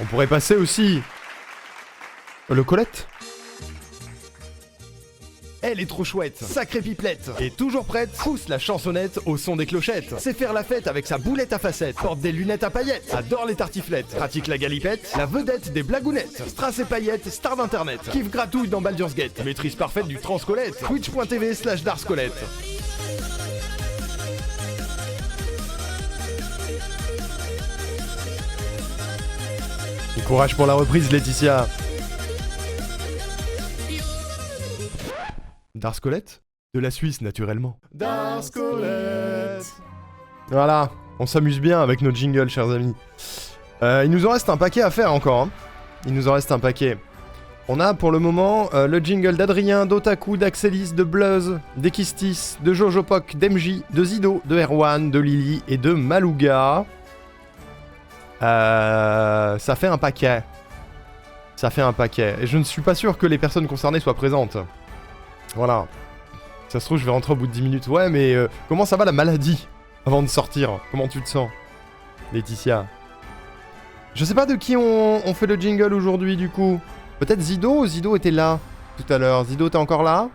On pourrait passer aussi... Le Colette. Elle est trop chouette, sacrée pipelette. Et toujours prête, pousse la chansonnette au son des clochettes. Sait faire la fête avec sa boulette à facettes. Porte des lunettes à paillettes, adore les tartiflettes. Pratique la galipette, la vedette des blagounettes. Strass et paillettes, star d'internet. Kiffe gratouille dans Baldur's Gate. Maîtrise parfaite du transcolette. Twitch.tv/Darscolette. Et courage pour la reprise, Laetitia. Darscolette? De la Suisse, naturellement. Darscolette. Voilà, on s'amuse bien avec nos jingles, chers amis. Il nous en reste un paquet à faire encore. Hein. Il nous en reste un paquet. On a pour le moment le jingle d'Adrien, d'Otaku, d'Axelis, de Bluzz, d'Ekistis, de Jojo Pock, d'MJ, de Zido, de Erwan, de Lily et de Malouga. Ça fait un paquet. Ça fait un paquet. Et je ne suis pas sûr que les personnes concernées soient présentes. Voilà. Ça se trouve, je vais rentrer au bout de 10 minutes. Ouais, mais comment ça va la maladie avant de sortir? Comment tu te sens, Laetitia? Je sais pas de qui on fait le jingle aujourd'hui, du coup. Peut-être Zido? Zido était là tout à l'heure. Zido, t'es encore là?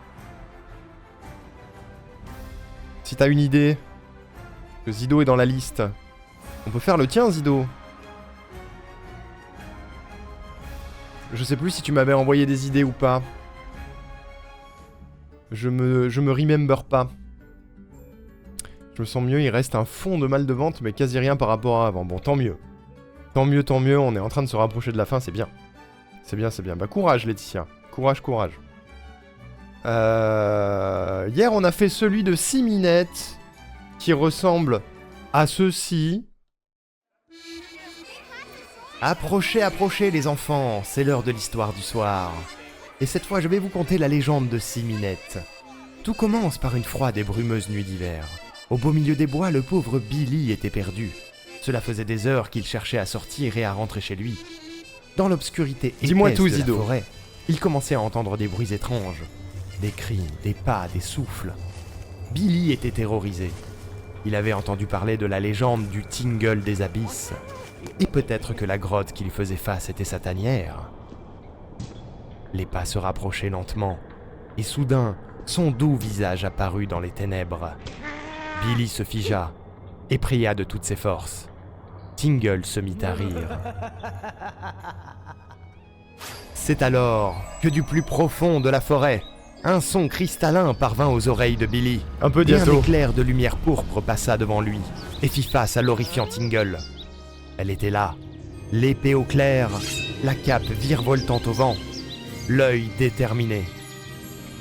Si t'as une idée. Que Zido est dans la liste. On peut faire le tien, Zido. Je sais plus si tu m'avais envoyé des idées ou pas. Je me remember pas. Je me sens mieux, il reste un fond de mal de ventre, mais quasi rien par rapport à avant. Bon, tant mieux. Tant mieux, on est en train de se rapprocher de la fin, c'est bien. C'est bien, c'est bien. Bah, courage, Laetitia. Courage, courage. Hier, on a fait celui de Siminette, qui ressemble à ceci. Approchez, approchez, les enfants, c'est l'heure de l'histoire du soir. Et cette fois, je vais vous conter la légende de Siminette. Tout commence par une froide et brumeuse nuit d'hiver. Au beau milieu des bois, le pauvre Billy était perdu. Cela faisait des heures qu'il cherchait à sortir et à rentrer chez lui. Dans l'obscurité épaisse de la forêt, il commençait à entendre des bruits étranges. Des cris, des pas, des souffles. Billy était terrorisé. Il avait entendu parler de la légende du Tingle des abysses. Et peut-être que la grotte qui lui faisait face était sa tanière. Les pas se rapprochaient lentement, et soudain, son doux visage apparut dans les ténèbres. Billy se figea, et pria de toutes ses forces. Tingle se mit à rire. C'est alors que du plus profond de la forêt, un son cristallin parvint aux oreilles de Billy. Un éclair de lumière pourpre passa devant lui, et fit face à l'horrifiant Tingle. Elle était là, l'épée au clair, la cape virevoltant au vent. L'œil déterminé.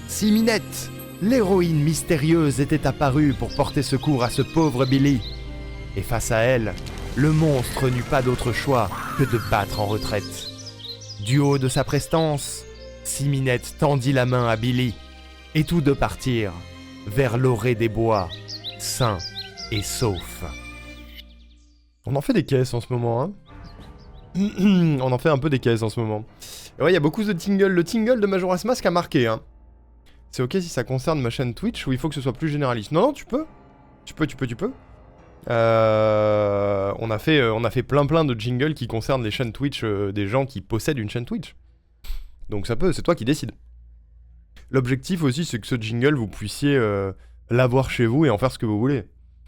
Siminette, l'héroïne mystérieuse, était apparue pour porter secours à ce pauvre Billy. Et face à elle, le monstre n'eut pas d'autre choix que de battre en retraite. Du haut de sa prestance, Siminette tendit la main à Billy, et tous deux partirent vers l'orée des bois, sains et saufs. On en fait des caisses en ce moment, hein. On en fait un peu des caisses en ce moment. Et ouais, il y a beaucoup de Tingle. Le Tingle de Majora's Mask a marqué, hein. C'est ok si ça concerne ma chaîne Twitch ou il faut que ce soit plus généraliste? Non, non, tu peux. Tu peux. On a fait plein de jingles qui concernent les chaînes Twitch des gens qui possèdent une chaîne Twitch. Donc ça peut, c'est toi qui décides. L'objectif aussi, c'est que ce jingle, vous puissiez l'avoir chez vous et en faire ce que vous voulez.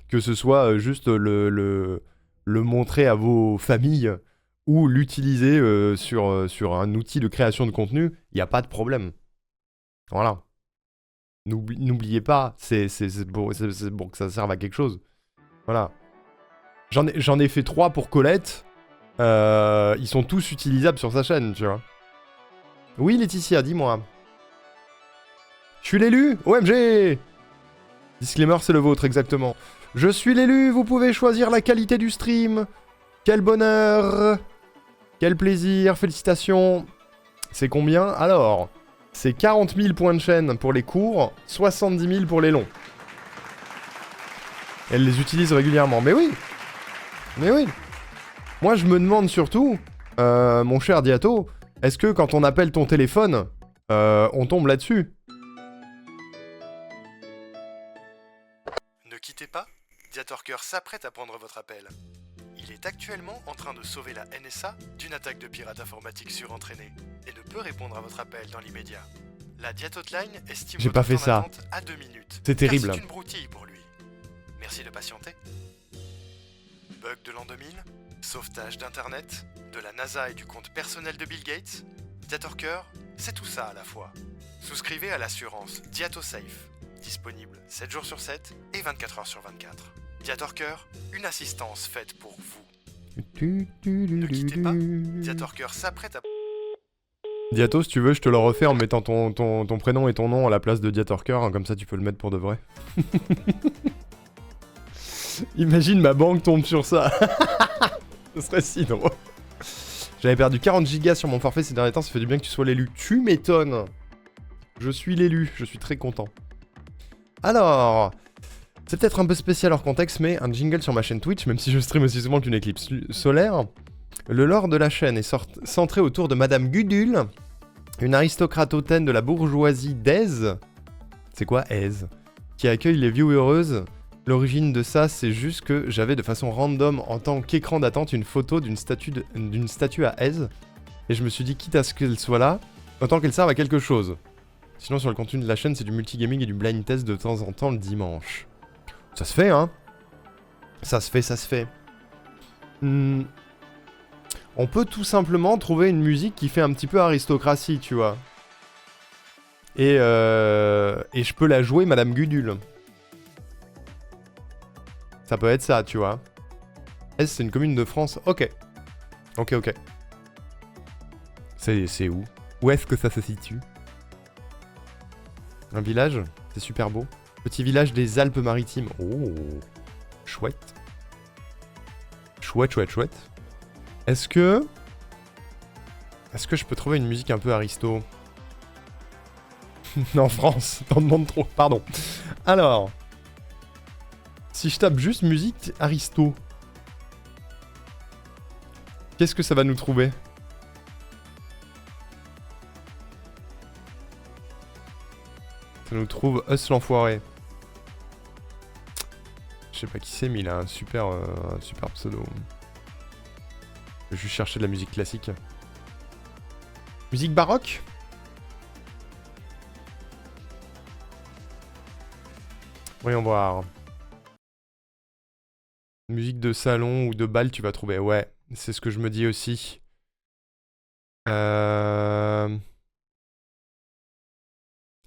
Que ce soit juste le montrer à vos familles ou l'utiliser sur un outil de création de contenu, il n'y a pas de problème. Voilà. N'oubliez pas, c'est pour que ça serve à quelque chose. Voilà. J'en ai fait 3 pour Colette. Ils sont tous utilisables sur sa chaîne, tu vois. Oui, Laetitia, dis-moi. Je suis l'élu, OMG. Disclaimer, c'est le vôtre, exactement. Je suis l'élu, vous pouvez choisir la qualité du stream. Quel bonheur. Quel plaisir, félicitations. C'est combien? Alors, c'est 40 000 points de chaîne pour les courts, 70 000 pour les longs. Elle les utilise régulièrement, mais oui. Mais oui. Moi, je me demande surtout, mon cher Diato, est-ce que quand on appelle ton téléphone, on tombe là-dessus? Ne quittez pas, Diatorker s'apprête à prendre votre appel. Il est est actuellement en train de sauver la NSA d'une attaque de pirates informatiques surentraînés et ne peut répondre à votre appel dans l'immédiat. La Diat Hotline estime J'ai votre pas fait temps ça. d'attente à 2 minutes. C'est terrible. C'est une broutille pour lui. Merci de patienter. Bug de l'an 2000, sauvetage d'internet, de la NASA et du compte personnel de Bill Gates, Diatorker, c'est tout ça à la fois. Souscrivez à l'assurance DiatoSafe, disponible 7 jours sur 7 et 24 heures sur 24. Diatorker, une assistance faite pour vous. Ne quittez pas, Diatorker s'apprête à... Diato, si tu veux, je te le refais en mettant ton prénom et ton nom à la place de Diatorker, hein, comme ça tu peux le mettre pour de vrai. Imagine ma banque tombe sur ça. Ce serait si drôle. J'avais perdu 40 gigas sur mon forfait ces derniers temps, ça fait du bien que tu sois l'élu. Tu m'étonnes. Je suis l'élu, je suis très content. Alors, c'est peut-être un peu spécial hors contexte, mais un jingle sur ma chaîne Twitch, même si je stream aussi souvent qu'une éclipse solaire. Le lore de la chaîne est centré autour de Madame Gudule, une aristocrate hautaine de la bourgeoisie d'Aise. C'est quoi Aise? Qui accueille les viewereuses. L'origine de ça, c'est juste que j'avais de façon random, en tant qu'écran d'attente, une photo d'une statue à Aise. Et je me suis dit, quitte à ce qu'elle soit là, autant qu'elle serve à quelque chose. Sinon, sur le contenu de la chaîne, c'est du multigaming et du blind test de temps en temps le dimanche. Ça se fait, hein? Ça se fait, ça se fait. On peut tout simplement trouver une musique qui fait un petit peu aristocratie, tu vois. Et je peux la jouer Madame Gudule. Ça peut être ça, tu vois. Est-ce c'est une commune de France? Ok. Ok, ok. C'est où? Où est-ce que ça se situe? Un village? C'est super beau. Petit village des Alpes-Maritimes. Oh. Chouette. Chouette, chouette, chouette. Est-ce que je peux trouver une musique un peu aristo? Non, France, t'en demandes trop, pardon. Alors, si je tape juste musique aristo, qu'est-ce que ça va nous trouver? Ça nous trouve Us l'enfoiré. Je sais pas qui c'est, mais il a un super pseudo. Je vais juste chercher de la musique classique. Musique baroque? Voyons voir. Musique de salon ou de bal, tu vas trouver. Ouais, c'est ce que je me dis aussi.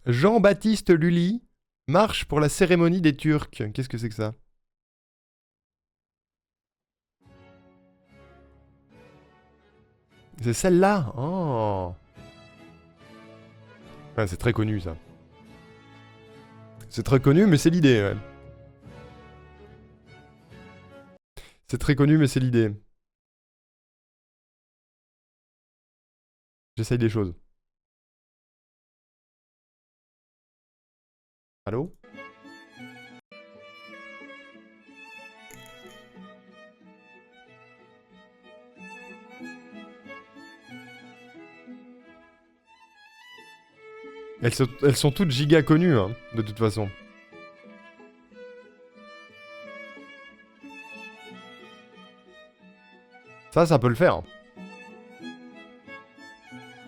Jean-Baptiste Lully, marche pour la cérémonie des Turcs. Qu'est-ce que c'est que ça? C'est celle-là. Oh. Ouais, c'est très connu, ça. C'est très connu, mais c'est l'idée, ouais. C'est très connu, mais c'est l'idée. J'essaye des choses. Allô? Elles sont toutes giga connues, hein, de toute façon. Ça peut le faire.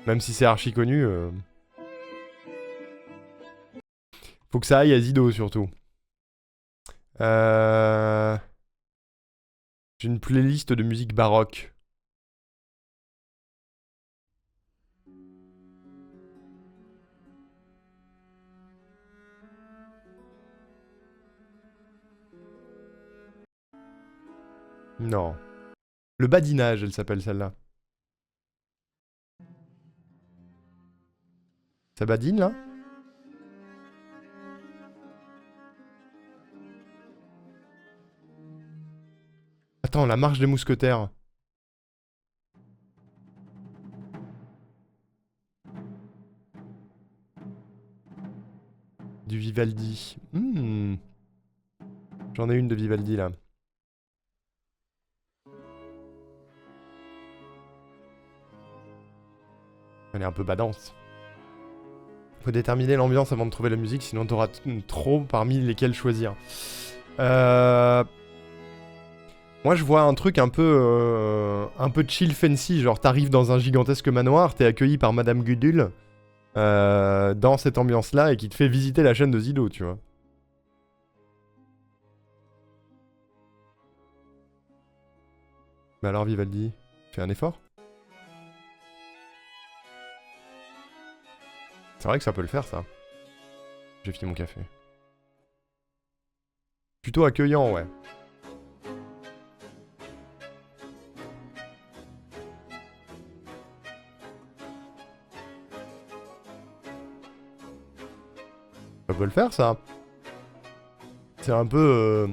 Même si c'est archi connu. Faut que ça aille à Zido, surtout. J'ai une playlist de musique baroque. Non. Le badinage, elle s'appelle celle-là. Ça badine, là? Attends, la marche des mousquetaires. Du Vivaldi. J'en ai une de Vivaldi, là. Elle est un peu badante. Faut déterminer l'ambiance avant de trouver la musique, sinon t'auras trop parmi lesquels choisir. Moi, je vois un truc un peu chill fancy, genre t'arrives dans un gigantesque manoir, t'es accueilli par Madame Gudule dans cette ambiance-là et qui te fait visiter la chaîne de Zido, tu vois. Mais alors, Vivaldi, fais un effort. C'est vrai que ça peut le faire, ça. J'ai fini mon café. Plutôt accueillant, ouais. Ça peut le faire, ça. C'est un peu...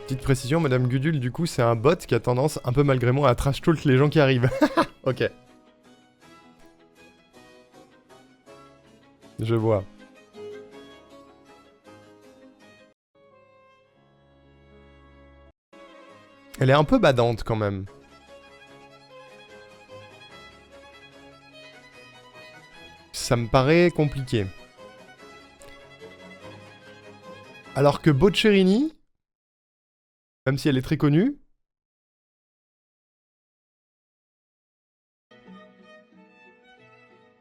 Petite précision, Madame Gudule, du coup, c'est un bot qui a tendance, un peu malgré moi, à trash talk les gens qui arrivent. Ok. Je vois. Elle est un peu badante, quand même. Ça me paraît compliqué. Alors que Boccherini, même si elle est très connue,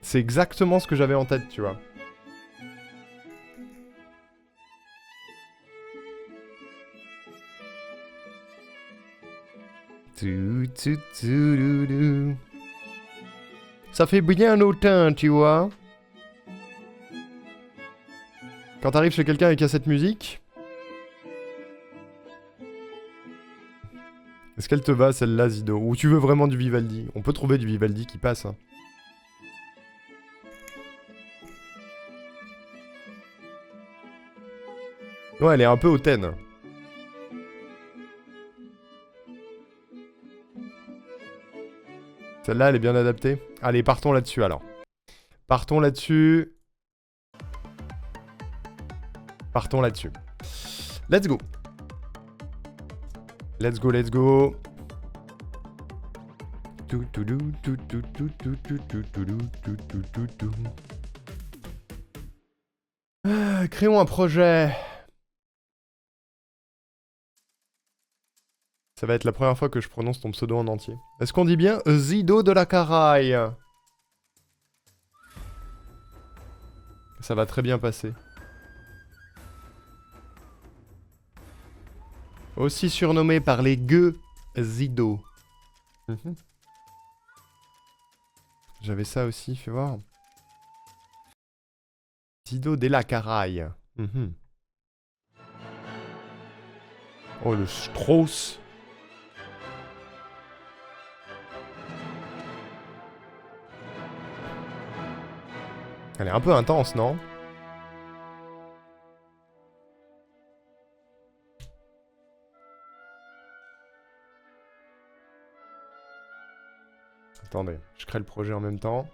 c'est exactement ce que j'avais en tête, tu vois. Ça fait bien autant, tu vois. Quand t'arrives chez quelqu'un et qu'il y a cette musique... Est-ce qu'elle te va, celle-là, Zido? Ou tu veux vraiment du Vivaldi? On peut trouver du Vivaldi qui passe, hein. Ouais, elle est un peu hautaine. Celle-là, elle est bien adaptée. Allez, partons là-dessus, alors. Partons là-dessus. Partons là-dessus. Let's go. Let's go, let's go. Créons un projet. Ça va être la première fois que je prononce ton pseudo en entier. Est-ce qu'on dit bien Zido de la Caraï? Ça va très bien passer. Aussi surnommé par les gueux Zido. J'avais ça aussi, fais voir. Zido de la Caraï. Oh, le Strauss. Elle est un peu intense, non? Attendez, je crée le projet en même temps.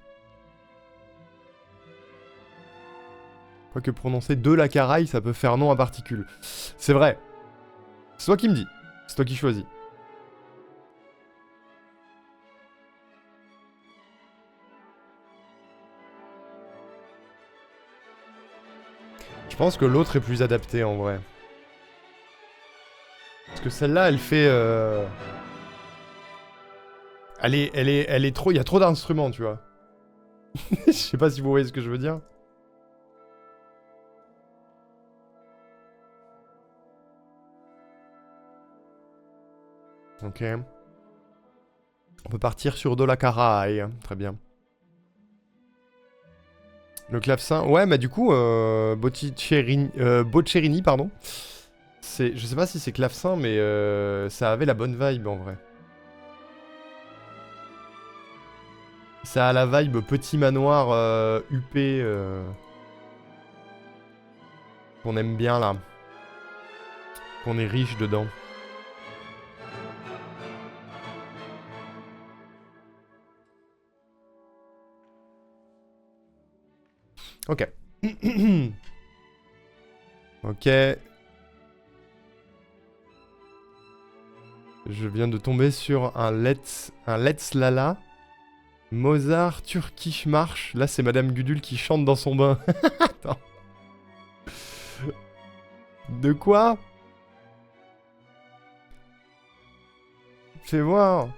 Quoique prononcer de la Caraï, ça peut faire nom à particules. C'est vrai. C'est toi qui me dis. C'est toi qui choisis. Je pense que l'autre est plus adapté en vrai. Parce que celle-là, elle fait... Elle est trop... Il y a trop d'instruments, tu vois. Je sais pas si vous voyez ce que je veux dire. Ok. On peut partir sur de la Caraï. Très bien. Le clavecin... Ouais, mais du coup, Boccherini, pardon. Je sais pas si c'est clavecin, mais ça avait la bonne vibe, en vrai. Ça a la vibe petit manoir huppé. Qu'on aime bien, là. Qu'on est riche dedans. Ok. Ok. Je viens de tomber sur un Let's Lala. Mozart, Turkish March. Là, c'est Madame Gudule qui chante dans son bain. Attends. De quoi? Fais voir.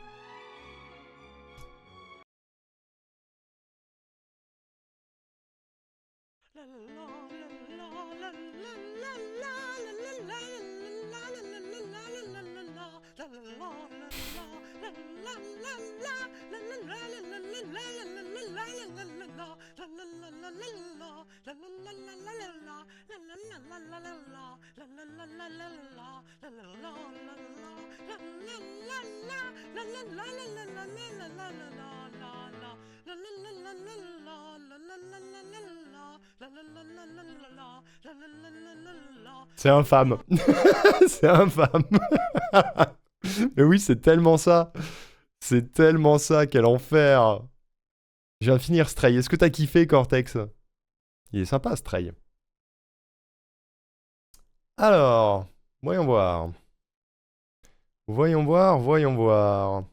C'est infâme. C'est infâme. Mais oui, c'est tellement ça. C'est tellement ça, quel enfer. Je viens de finir Stray. Est-ce que t'as kiffé Cortex? Il est sympa Stray. Alors, voyons voir. Voyons voir, voyons voir.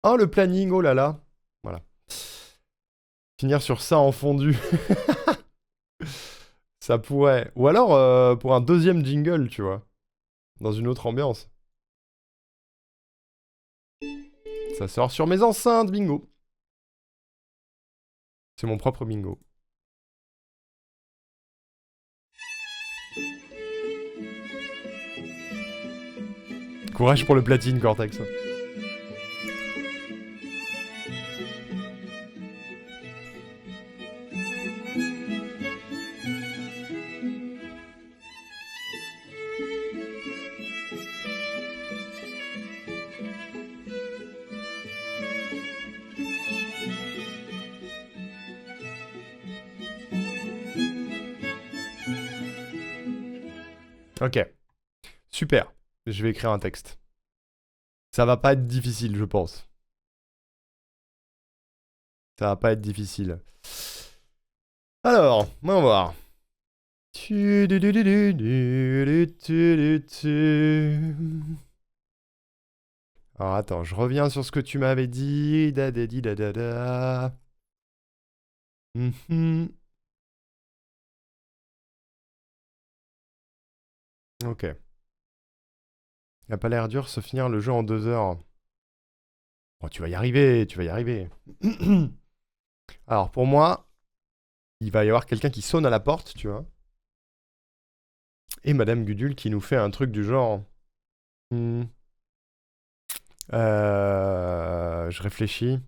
Oh, le planning, oh là là. Voilà. Finir sur ça en fondu. Ça pourrait. Ou alors pour un deuxième jingle, tu vois. Dans une autre ambiance. Ça sort sur mes enceintes, bingo. C'est mon propre bingo. Courage pour le platine, Cortex. Ok. Super. Je vais écrire un texte. Ça va pas être difficile, je pense. Ça va pas être difficile. Alors, on va voir. Alors attends, je reviens sur ce que tu m'avais dit. Ok. Il a pas l'air dur se finir le jeu en 2 heures. Oh, tu vas y arriver, tu vas y arriver. Alors pour moi, il va y avoir quelqu'un qui sonne à la porte, tu vois. Et Madame Gudule qui nous fait un truc du genre... je réfléchis.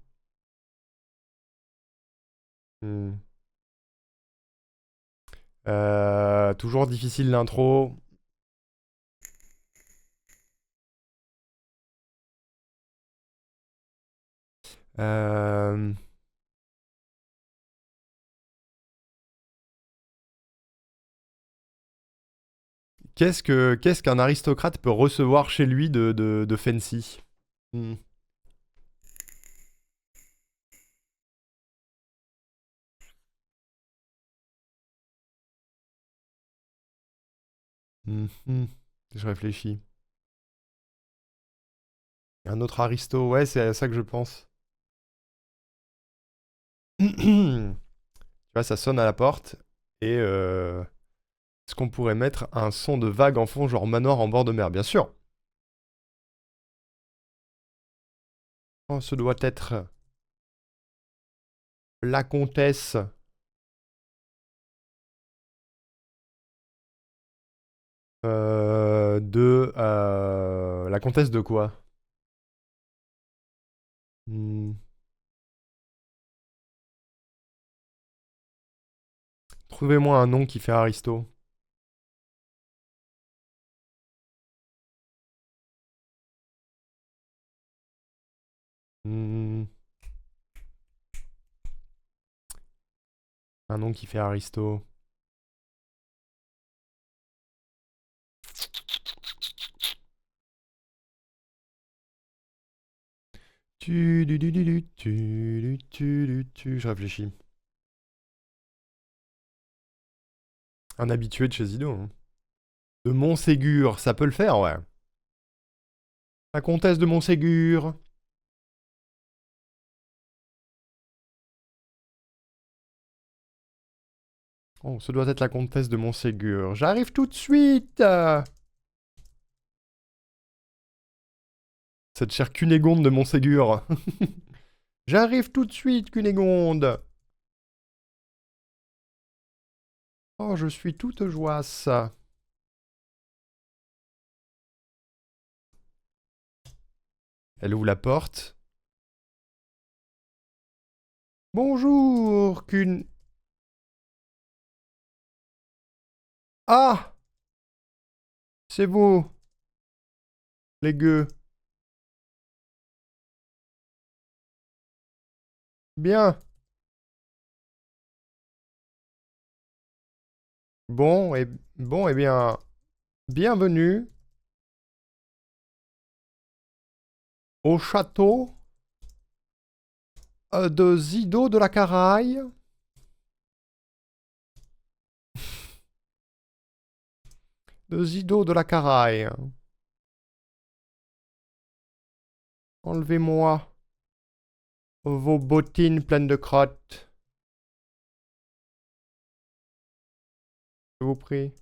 Toujours difficile l'intro. Qu'est-ce qu'un aristocrate peut recevoir chez lui de fancy? Je réfléchis. Un autre aristo, ouais, c'est à ça que je pense. Tu vois, ça sonne à la porte. Et est-ce qu'on pourrait mettre un son de vague en fond, genre manoir en bord de mer? Bien sûr. Oh, ce doit être la comtesse. La comtesse de quoi? Trouvez-moi un nom qui fait aristo. Un nom qui fait aristo. Je réfléchis. Un habitué de chez Zido. Hein. De Montségur, ça peut le faire, ouais. La comtesse de Montségur. Oh, ce doit être la comtesse de Montségur. J'arrive tout de suite. Cette chère Cunégonde de Montségur. J'arrive tout de suite, Cunégonde. Oh, je suis toute joasse. Elle ouvre la porte. Bonjour, Ah! C'est vous, les gueux. Bien. Bon, eh bien, bienvenue au château de Zido de la Caraï. De Zido de la Caraï. Enlevez-moi vos bottines pleines de crottes. Je vous prie.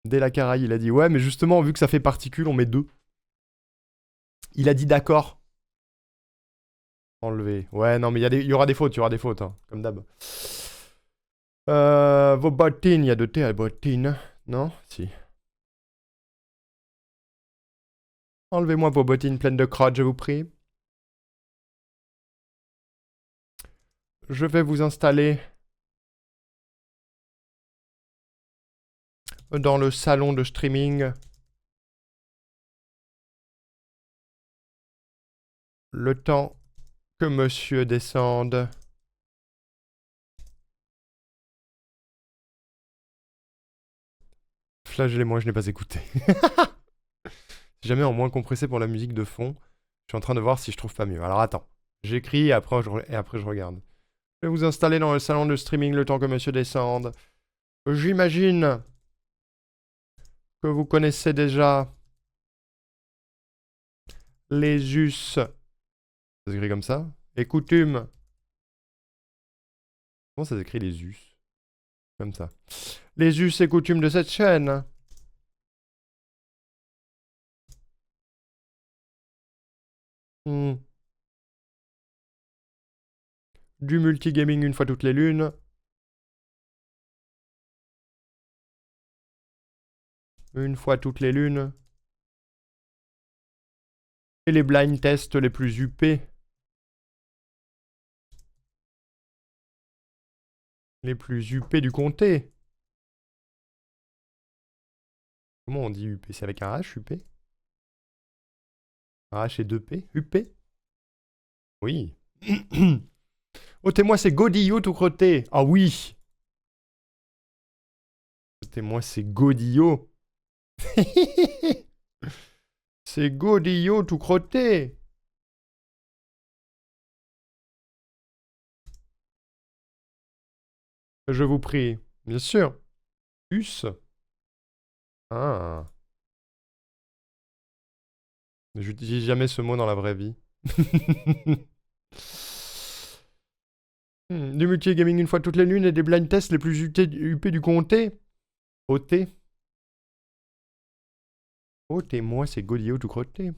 Dès la Caraï, il a dit ouais, mais justement, vu que ça fait particule, on met 2. Il a dit d'accord. Enlever. Ouais, non, mais il y aura des fautes, hein, comme d'hab. Vos bottines, il y a 2 T à bottines. Non? Si. Enlevez-moi vos bottines pleines de crottes, je vous prie. Je vais vous installer dans le salon de streaming. Le temps que monsieur descende. Flagellez-moi, je n'ai pas écouté. Si jamais en moins compressé pour la musique de fond, je suis en train de voir si je trouve pas mieux. Alors attends, j'écris et après je regarde. Je vais vous installer dans le salon de streaming le temps que monsieur descende. J'imagine que vous connaissez déjà les us. Ça s'écrit comme ça. Et coutumes. Comment ça s'écrit les us? Comme ça. Les us et coutumes de cette chaîne. Du multigaming une fois toutes les lunes. Une fois toutes les lunes. Et les blind tests les plus huppés. Les plus huppés du comté. Comment on dit huppé? C'est avec un H, huppé? Un H et 2 P? Huppé? Oui. Ôtez-moi ces godillots tout crottés. Ah oui. Ôtez-moi ces godillots. Ces godillots tout crottés. Je vous prie. Bien sûr. Us. Ah. J'utilise jamais ce mot dans la vraie vie. Du multi-gaming une fois toutes les lunes et des blind tests les plus huppés du comté. OT. Ôtez-moi ces godillots tout crottés.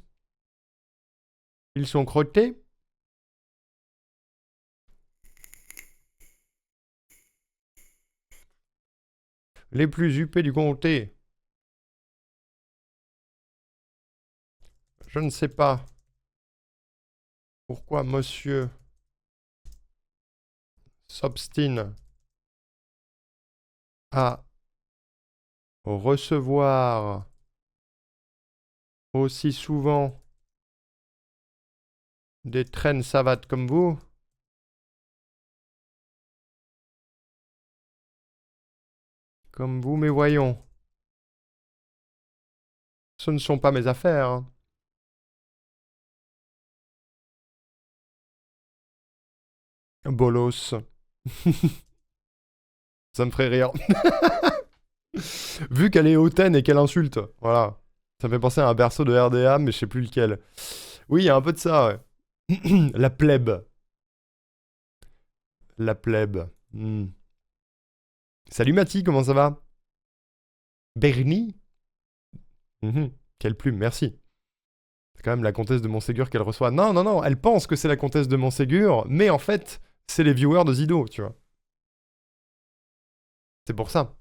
Ils sont crottés? Les plus huppés du comté. Je ne sais pas pourquoi monsieur s'obstine à recevoir aussi souvent des traînes savates comme vous. Comme vous, mais voyons. Ce ne sont pas mes affaires. Hein. Bolos. Ça me ferait rire. Vu qu'elle est hautaine et qu'elle insulte. Voilà. Ça me fait penser à un berceau de RDA, mais je sais plus lequel. Oui, il y a un peu de ça, ouais. La plèbe. La plèbe. Salut Mathie, comment ça va? Bernie. Quelle plume, merci. C'est quand même la comtesse de Montségur qu'elle reçoit. Non, non, non, elle pense que c'est la comtesse de Montségur, mais en fait, c'est les viewers de Zido, tu vois. C'est pour ça.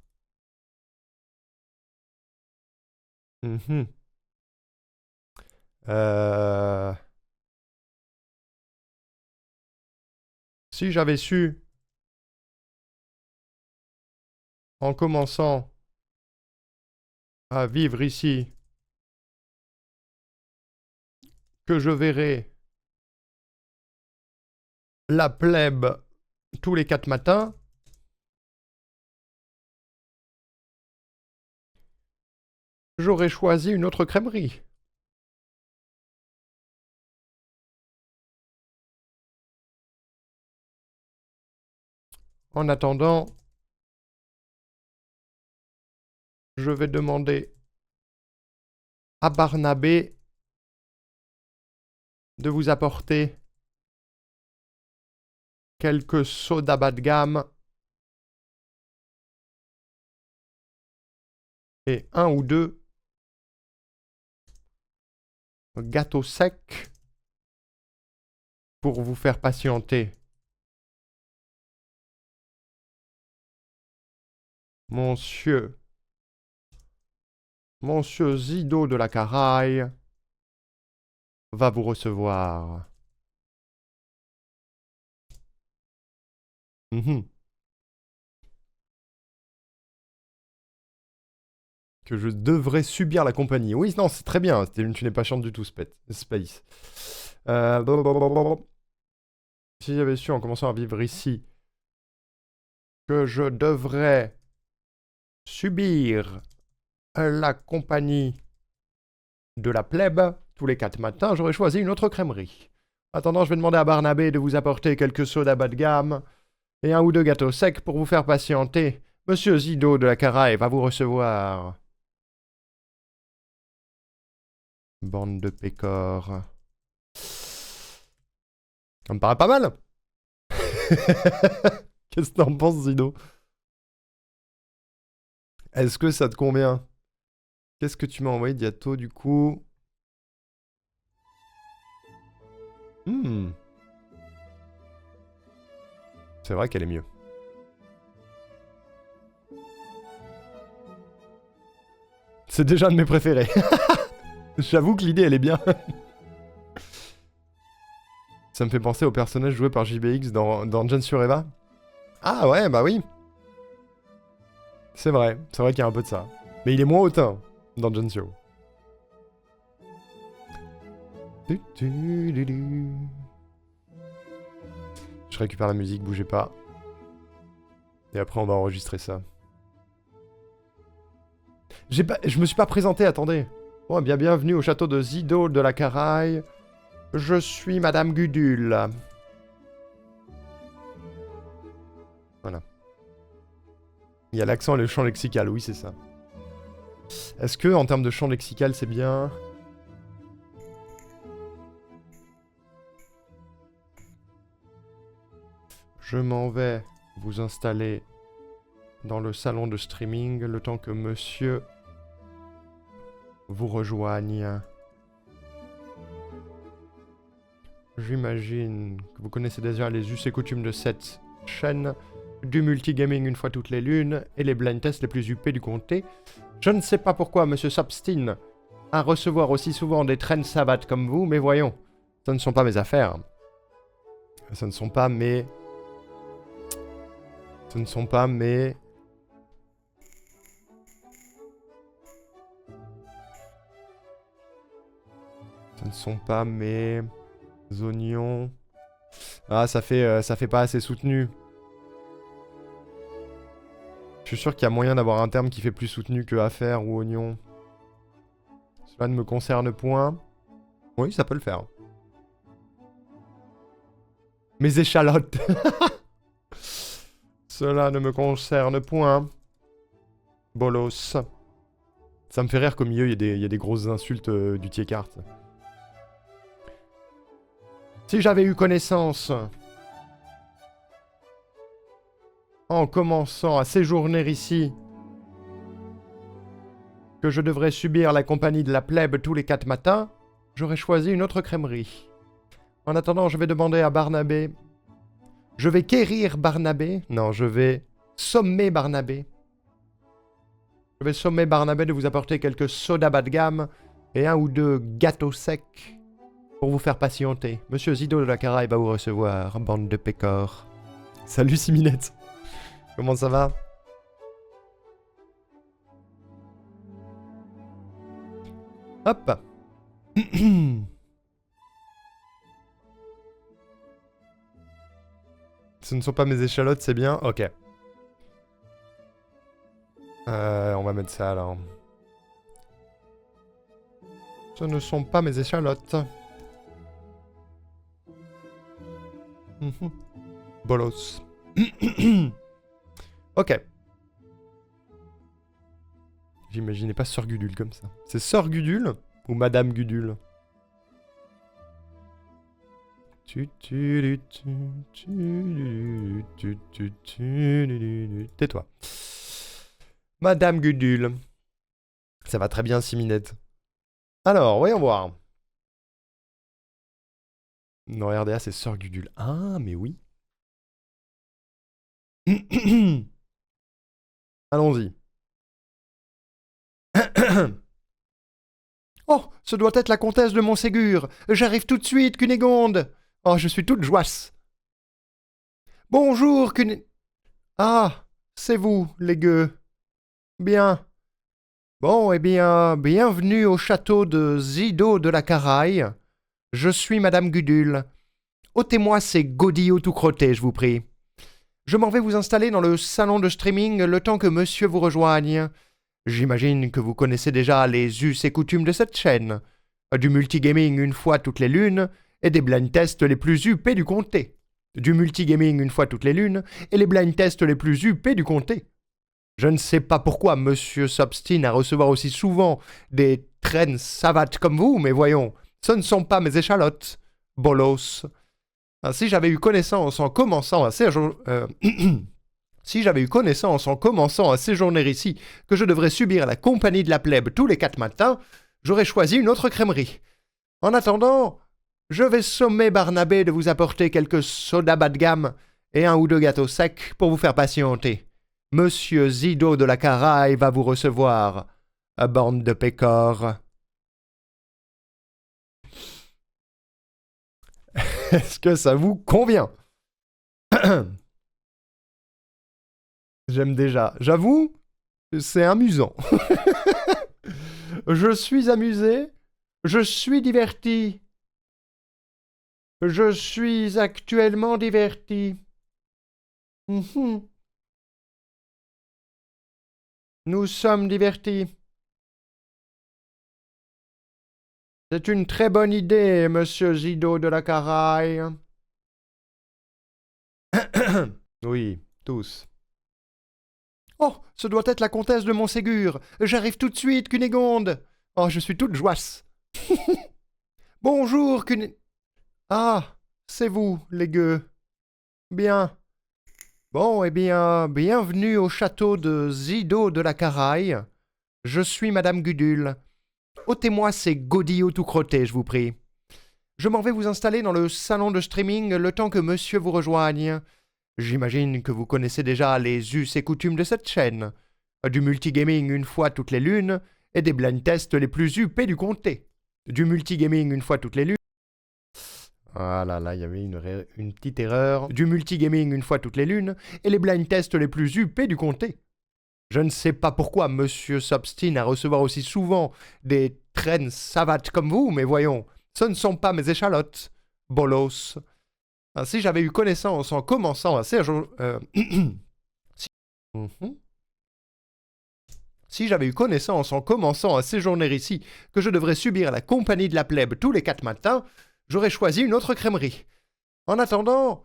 Si j'avais su, en commençant à vivre ici, que je verrais la plèbe tous les 4 matins, j'aurais choisi une autre crèmerie. En attendant, je vais demander à Barnabé de vous apporter quelques sodas bas de gamme et 1 ou 2 gâteaux secs pour vous faire patienter. Monsieur Zido de la Caraï va vous recevoir. Que je devrais subir la compagnie. Oui, non, c'est très bien. Tu n'es pas chiante du tout, Space. Si j'avais su en commençant à vivre ici que je devrais subir la compagnie de la plèbe tous les 4 matins, j'aurais choisi une autre crèmerie. Attendant, je vais demander à Barnabé de vous apporter quelques sodas bas de gamme et 1 ou 2 gâteaux secs pour vous faire patienter. Monsieur Zido de la Caraï va vous recevoir. Bande de pécores. Ça me paraît pas mal. Qu'est-ce que t'en penses, Zido? Est-ce que ça te convient? Qu'est-ce que tu m'as envoyé, Diato, du coup? C'est vrai qu'elle est mieux. C'est déjà un de mes préférés. J'avoue que l'idée, elle est bien. Ça me fait penser au personnage joué par JBX dans Gen sur Eva. Ah ouais, bah oui. C'est vrai qu'il y a un peu de ça. Mais il est moins hautain dans Gensio. Je récupère la musique, bougez pas. Et après on va enregistrer ça. Je me suis pas présenté, attendez. Bon, bienvenue au château de Zido de la Caraï. Je suis Madame Gudule. Voilà. Il y a l'accent et le champ lexical, oui c'est ça. Est-ce que en termes de champ lexical c'est bien? Je m'en vais vous installer dans le salon de streaming le temps que monsieur vous rejoigne. J'imagine que vous connaissez déjà les us et coutumes de cette chaîne, du multigaming une fois toutes les lunes et les blind tests les plus huppés du comté. Je ne sais pas pourquoi monsieur s'obstine à recevoir aussi souvent des traînes savates comme vous, mais voyons, ce ne sont pas mes affaires. Ce ne sont pas mes... Ce ne sont pas mes... Ce ne sont pas mes... oignons... Ah, ça fait pas assez soutenu. Je suis sûr qu'il y a moyen d'avoir un terme qui fait plus soutenu que affaire ou oignon. Cela ne me concerne point. Oui, ça peut le faire. Mes échalotes. Cela ne me concerne point. Bolos. Ça me fait rire qu'au milieu, il y a des grosses insultes du Tiécart. Si j'avais eu connaissance, en commençant à séjourner ici, que je devrais subir la compagnie de la plèbe tous les 4 matins, j'aurais choisi une autre crèmerie. En attendant, je vais demander à Barnabé... Je vais quérir Barnabé. Non, je vais sommer Barnabé. Je vais sommer Barnabé de vous apporter quelques sodas bas de gamme et 1 ou 2 gâteaux secs pour vous faire patienter. Monsieur Zido de la Caraïbe va vous recevoir, bande de pécores. Salut Siminette. Comment ça va? Hop. Ce ne sont pas mes échalotes, c'est bien? Ok. On va mettre ça alors. Ce ne sont pas mes échalotes. Bolos. Ok. J'imaginais pas Sœur Gudule comme ça. C'est Sœur Gudule ou Madame Gudule? Tais-toi. Madame Gudule. Ça va très bien, Siminette. Alors, voyons voir. Non, RDA, c'est Sœur Gudule. Ah, mais oui. Allons-y. Oh, ce doit être la comtesse de Montségur. J'arrive tout de suite, Cunégonde. Oh, je suis toute joisse. Bonjour, Ah, c'est vous, les gueux. Bien. Bon, eh bien, bienvenue au château de Zido de la Caraïbe. Je suis Madame Gudule. Ôtez-moi ces godillots tout crottés, je vous prie. Je m'en vais vous installer dans le salon de streaming le temps que monsieur vous rejoigne. J'imagine que vous connaissez déjà les us et coutumes de cette chaîne. Du multigaming une fois toutes les lunes et des blind tests les plus huppés du comté. Du multigaming une fois toutes les lunes et les blind tests les plus huppés du comté. Je ne sais pas pourquoi monsieur s'obstine à recevoir aussi souvent des traînes savates comme vous, mais voyons, ce ne sont pas mes échalotes. Bolos. Si j'avais eu connaissance en commençant à Si j'avais eu connaissance en commençant à séjourner ici que je devrais subir la compagnie de la plèbe tous les 4 matins, j'aurais choisi une autre crèmerie. En attendant, je vais sommer Barnabé de vous apporter quelques sodas bas de gamme et 1 ou 2 gâteaux secs pour vous faire patienter. Monsieur Zido de la Caraïbe va vous recevoir, bande de pécores. Est-ce que ça vous convient? J'aime déjà. J'avoue, c'est amusant. Je suis amusé. Je suis diverti. Je suis actuellement diverti. Nous sommes divertis. C'est une très bonne idée, monsieur Zido de la Caraïbe. Oui, tous. Oh, ce doit être la comtesse de Montségur. J'arrive tout de suite, Cunégonde. Oh, je suis toute joisse. Bonjour, Ah, c'est vous, les gueux. Bien. Bon, eh bien, bienvenue au château de Zido de la Caraïbe. Je suis Madame Gudule. Ôtez-moi ces godillots tout crottés, je vous prie. Je m'en vais vous installer dans le salon de streaming le temps que monsieur vous rejoigne. J'imagine que vous connaissez déjà les us et coutumes de cette chaîne. Du multigaming une fois toutes les lunes et des blind tests les plus huppés du comté. Du multigaming une fois toutes les lunes. Ah là là, il y avait une petite erreur. Du multigaming une fois toutes les lunes et les blind tests les plus huppés du comté. Je ne sais pas pourquoi monsieur s'obstine à recevoir aussi souvent des traînes savates comme vous, mais voyons, ce ne sont pas mes échalotes. Bolos. Si j'avais eu connaissance en commençant à séjourner... Si j'avais eu connaissance en commençant à séjourner ici que je devrais subir la compagnie de la plèbe tous les 4 matins, j'aurais choisi une autre crèmerie. En attendant,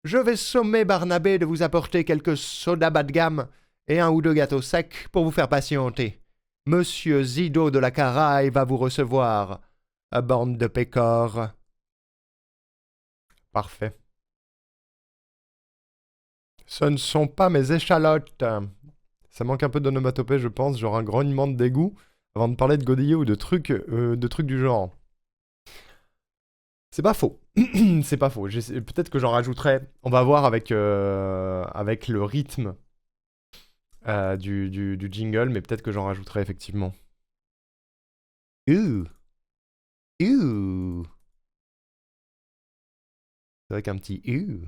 je vais sommer Barnabé de vous apporter quelques sodas bas de gamme et 1 ou 2 gâteaux secs pour vous faire patienter. Monsieur Zido de la Caraïbe va vous recevoir, bande de pécores. Parfait. Ce ne sont pas mes échalotes. Ça manque un peu d'onomatopée, je pense, genre un grognement de dégoût. Avant de parler de Godillot ou de trucs du genre. C'est pas faux. C'est pas faux. Peut-être que j'en rajouterai. On va voir avec, avec le rythme du jingle, mais peut-être que j'en rajouterai effectivement. Ouh. Ouh. C'est vrai qu'un petit ouh.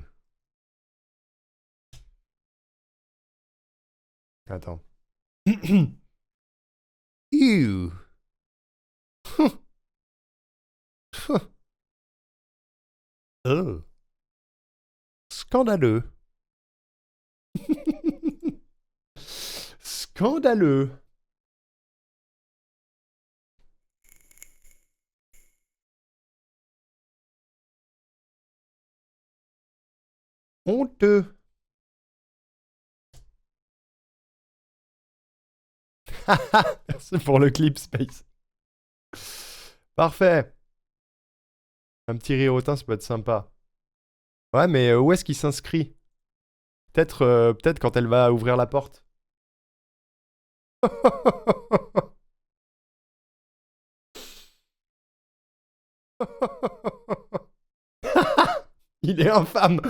Attends. Ouh. Oh. Scandaleux. Scandaleux. Honteux. Merci pour le clip, Space. Parfait. Un petit rirotin, ça peut être sympa. Ouais, mais où est-ce qu'il s'inscrit? Peut-être quand elle va ouvrir la porte. Il est infâme.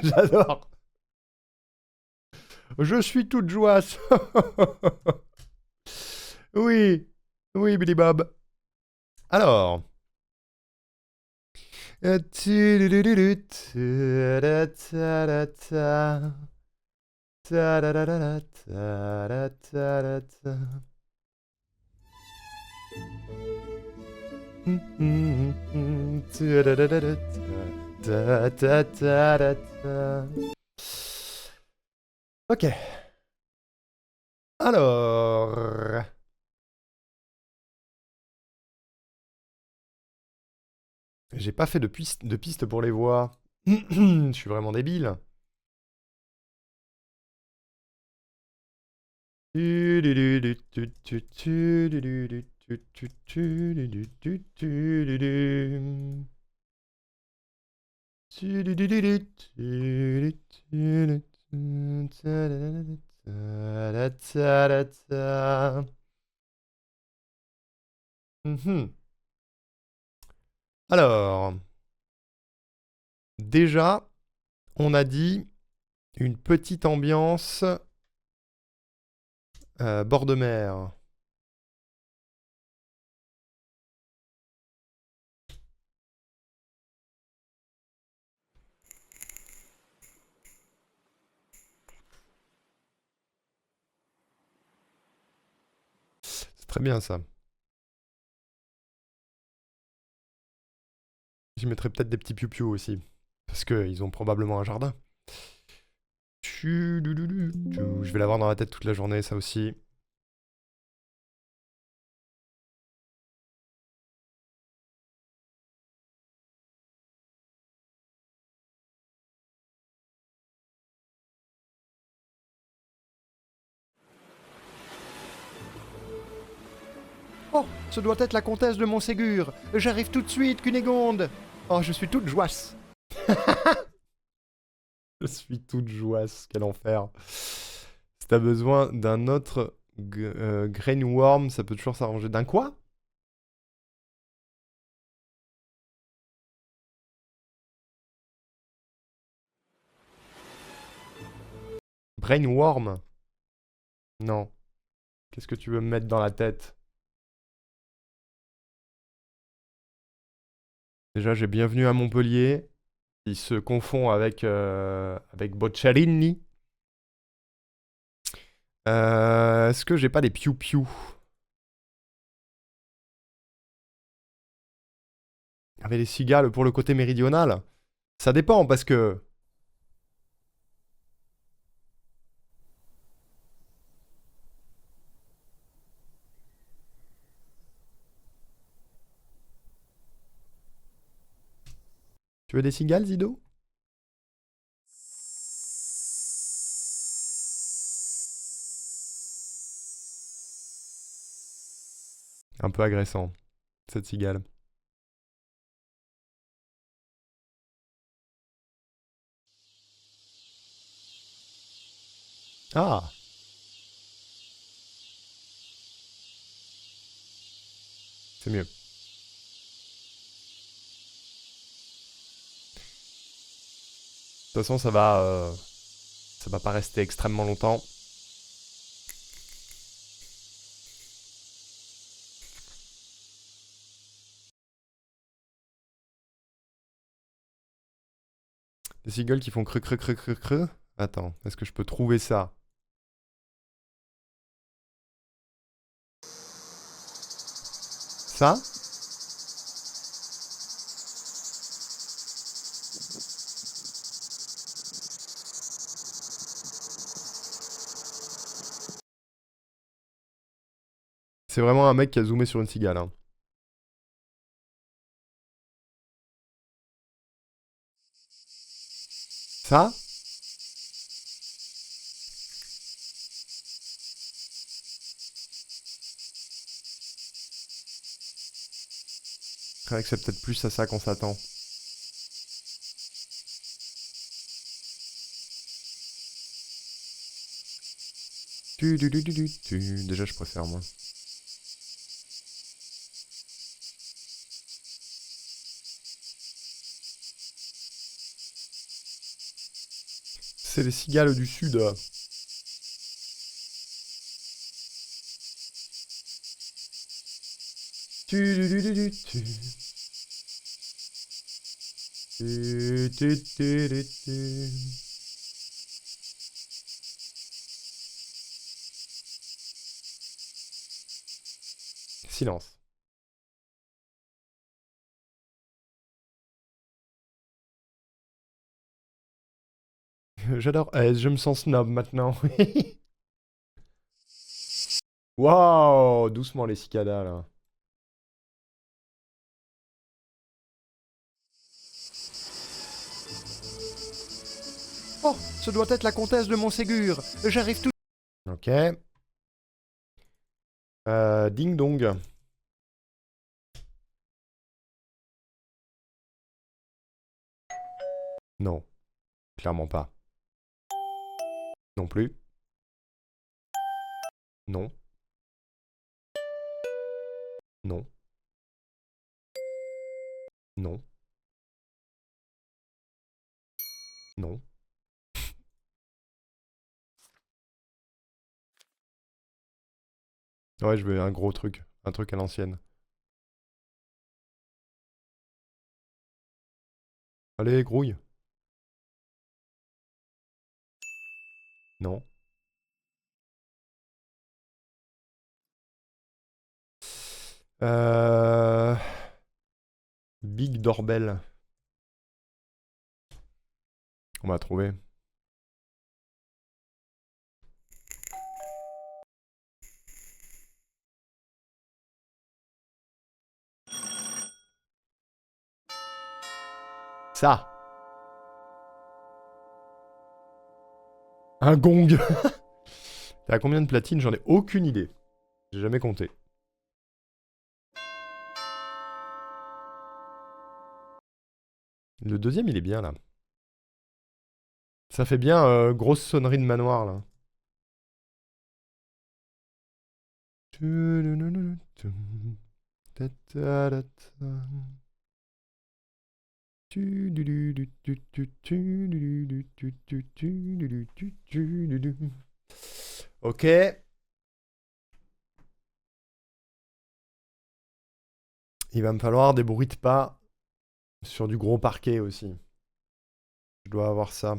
J'adore. Je suis toute joasse. Oui. Oui, Billy Bob. Alors. Ok. Alors. J'ai pas fait de piste pour les voix. Je suis vraiment débile. Mhm. Alors, déjà, on a dit une petite ambiance bord de mer. C'est très bien ça. Je mettrais peut-être des petits piou-piou aussi. Parce qu'ils ont probablement un jardin. Je vais l'avoir dans la tête toute la journée, ça aussi. Oh, ce doit être la comtesse de Montségur. J'arrive tout de suite, Cunégonde. Oh, je suis toute joasse. Je suis toute joasse, quel enfer. Si t'as besoin d'un autre grain worm, ça peut toujours s'arranger. D'un quoi? Brainworm? Non. Qu'est-ce que tu veux me mettre dans la tête? Déjà, j'ai bienvenu à Montpellier. Il se confond avec Boccialini. Est-ce que j'ai pas des piou-piou? Avec les cigales pour le côté méridional? Ça dépend parce que... Tu veux des cigales, Zido? Un peu agressant, cette cigale. Ah! C'est mieux. De toute façon, ça va pas rester extrêmement longtemps. Des seagulls qui font creux creux creux creux creux. Attends, est-ce que je peux trouver ça? Ça? C'est vraiment un mec qui a zoomé sur une cigale. Hein. Ça? C'est vrai que c'est peut-être plus à ça qu'on s'attend. Déjà, je préfère, moi. C'est les cigales du sud. Silence. J'adore S, je me sens snob maintenant. Waouh, doucement les cicadas là. Oh, ce doit être la comtesse de Montségur. J'arrive tout. Ok. Ding dong. Non, clairement pas. Non plus. Non. Non. Non. Non. Ouais, je veux un gros truc. Un truc à l'ancienne. Allez, grouille. Non. Euh... Big Doorbell. On va trouver. Ça. Un gong. T'as à combien de platine? J'en ai aucune idée. J'ai jamais compté. Le deuxième, il est bien là. Ça fait bien grosse sonnerie de manoir là. Ok. Il va me falloir des bruits de pas sur du gros parquet aussi. Je dois avoir ça.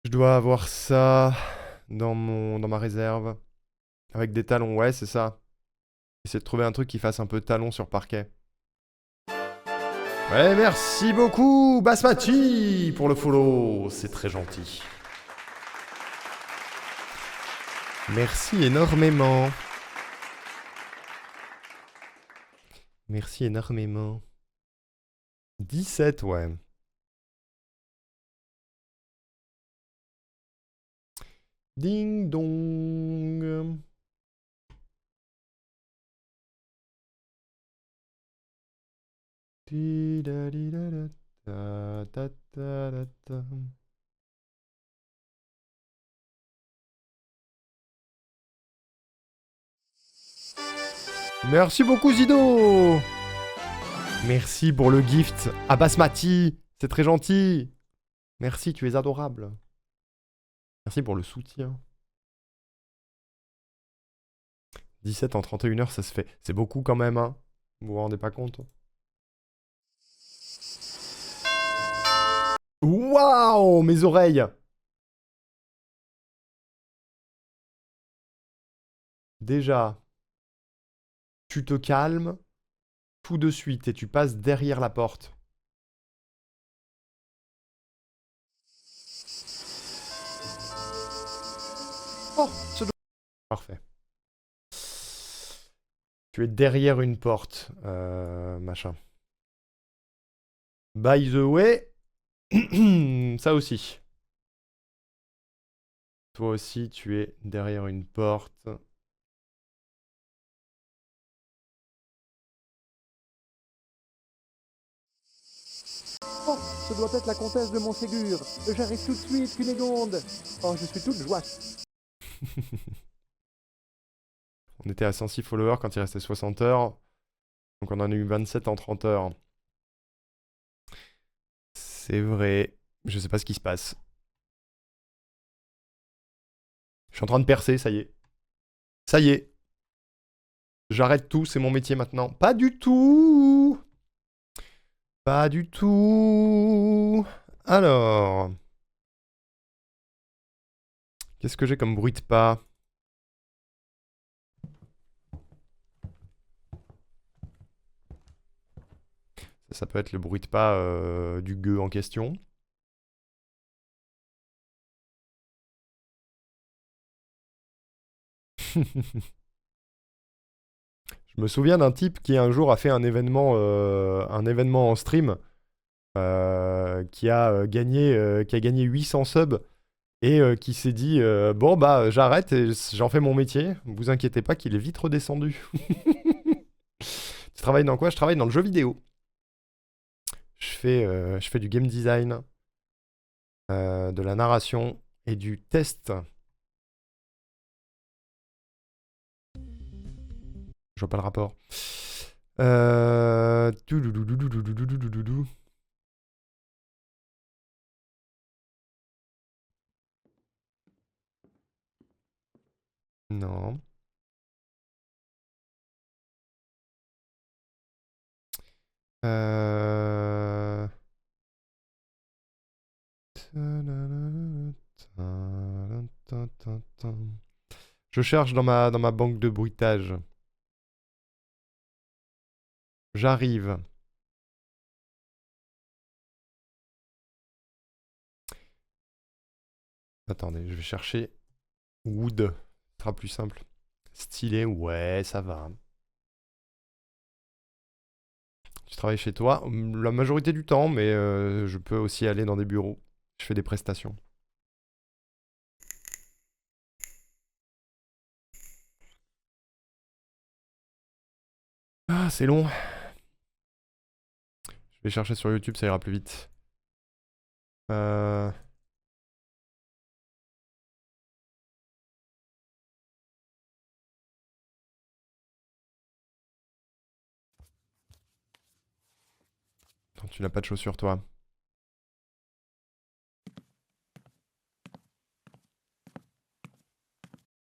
Je dois avoir ça dans ma réserve. Avec des talons, ouais, c'est ça. Essayer de trouver un truc qui fasse un peu talon sur parquet. Ouais, merci beaucoup, Basmati, pour le follow. C'est très gentil. Merci énormément. Merci énormément. 17, ouais. Ding dong. Ta, ta, ta, ta. Merci beaucoup Zido. Merci pour le gift à Basmati. C'est très gentil. Merci, tu es adorable. Merci pour le soutien. 17 en 31 heures, ça se fait. C'est beaucoup quand même, hein. Vous vous rendez pas compte? Waouh, mes oreilles! Déjà, tu te calmes tout de suite et tu passes derrière la porte. Oh, ce doigt. Parfait. Tu es derrière une porte, machin. By the way, ça aussi. Toi aussi, tu es derrière une porte. Oh, ce doit être la comtesse de Montségur. J'arrive tout de suite, Cunégonde. Oh, je suis toute joie. On était à 106 followers quand il restait 60 heures. Donc on en a eu 27 en 30 heures. C'est vrai. Je sais pas ce qui se passe. Je suis en train de percer, ça y est. Ça y est. J'arrête tout, c'est mon métier maintenant. Pas du tout. Pas du tout. Alors. Qu'est-ce que j'ai comme bruit de pas? Ça peut être le bruit de pas du gueux en question. Je me souviens d'un type qui un jour a fait un événement en stream qui a gagné 800 subs et qui s'est dit bon bah j'arrête et j'en fais mon métier. Vous inquiétez pas qu'il est vite redescendu. Tu travailles dans quoi? Je travaille dans le jeu vidéo. Je fais du game design, de la narration et du test. Je vois pas le rapport. Doudoudoudoudoudoudoudoudoudou. Non. Euh... Je cherche dans ma banque de bruitage. J'arrive. Attendez, je vais chercher wood. Ce sera plus simple. Stylé, ouais, ça va. Tu travailles chez toi? La majorité du temps, mais je peux aussi aller dans des bureaux. Je fais des prestations. Ah, c'est long. Je vais chercher sur YouTube, ça ira plus vite. Euh... Attends, tu n'as pas de chaussures, toi.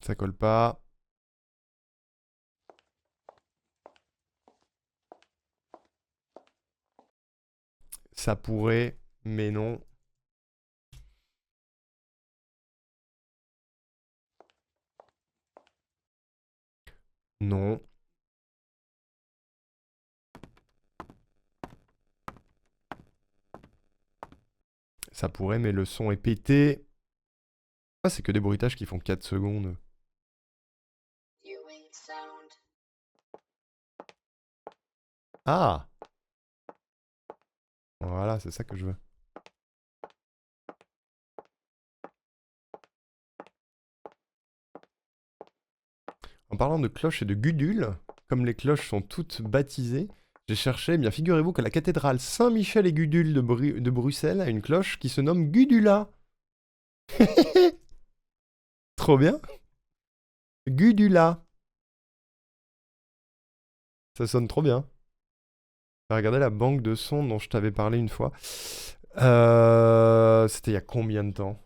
Ça colle pas. Ça pourrait, mais non. Non. Ça pourrait, mais le son est pété. Ah, c'est que des bruitages qui font 4 secondes. Ah! Voilà, c'est ça que je veux. En parlant de cloches et de gudules, comme les cloches sont toutes baptisées, J'ai cherché, eh bien figurez-vous que la cathédrale Saint-Michel et Gudule de Bruxelles a une cloche qui se nomme Gudula. Trop bien. Gudula. Ça sonne trop bien. J'ai regardé la banque de sons dont je t'avais parlé une fois. C'était il y a combien de temps?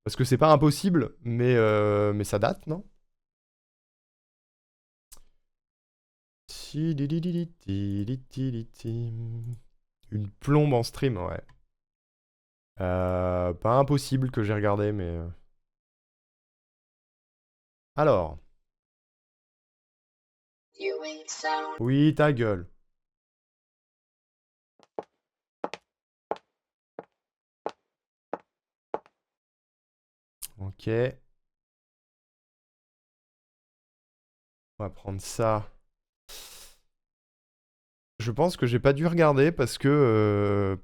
Parce que c'est pas impossible, mais ça date, non? Une plombe en stream, ouais. Pas impossible que j'ai regardé, mais... Alors. Oui, ta gueule. Ok. On va prendre ça. Je pense que j'ai pas dû regarder parce que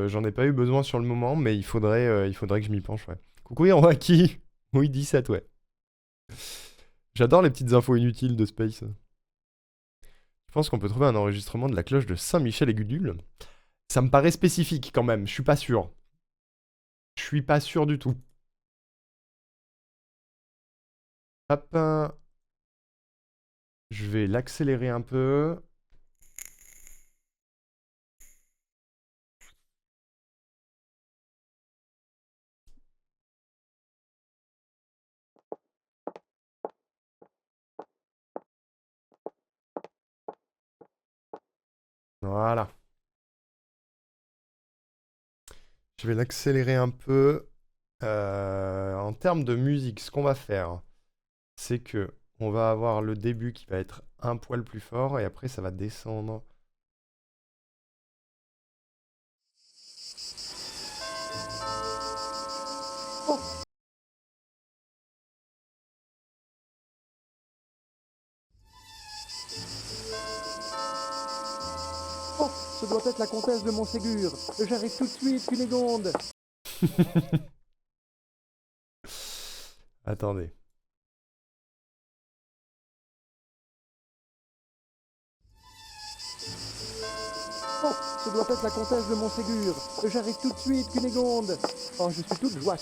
j'en ai pas eu besoin sur le moment, mais il faudrait que je m'y penche, ouais. Coucou Hiroaki. Oui, 17, ouais. J'adore les petites infos inutiles de Space. Je pense qu'on peut trouver un enregistrement de la cloche de Saint-Michel et Gudule. Ça me paraît spécifique quand même, je suis pas sûr. Je suis pas sûr du tout. Hop. Je vais l'accélérer un peu. Voilà. Je vais l'accélérer un peu. En termes de musique, ce qu'on va faire, c'est que on va avoir le début qui va être un poil plus fort et après ça va descendre. Oh, ce doit être la comtesse de Montségur. J'arrive tout de suite, Cunégonde. Attendez. Oh, ce doit être la comtesse de Montségur. J'arrive tout de suite, Cunégonde. Oh, je suis toute joie.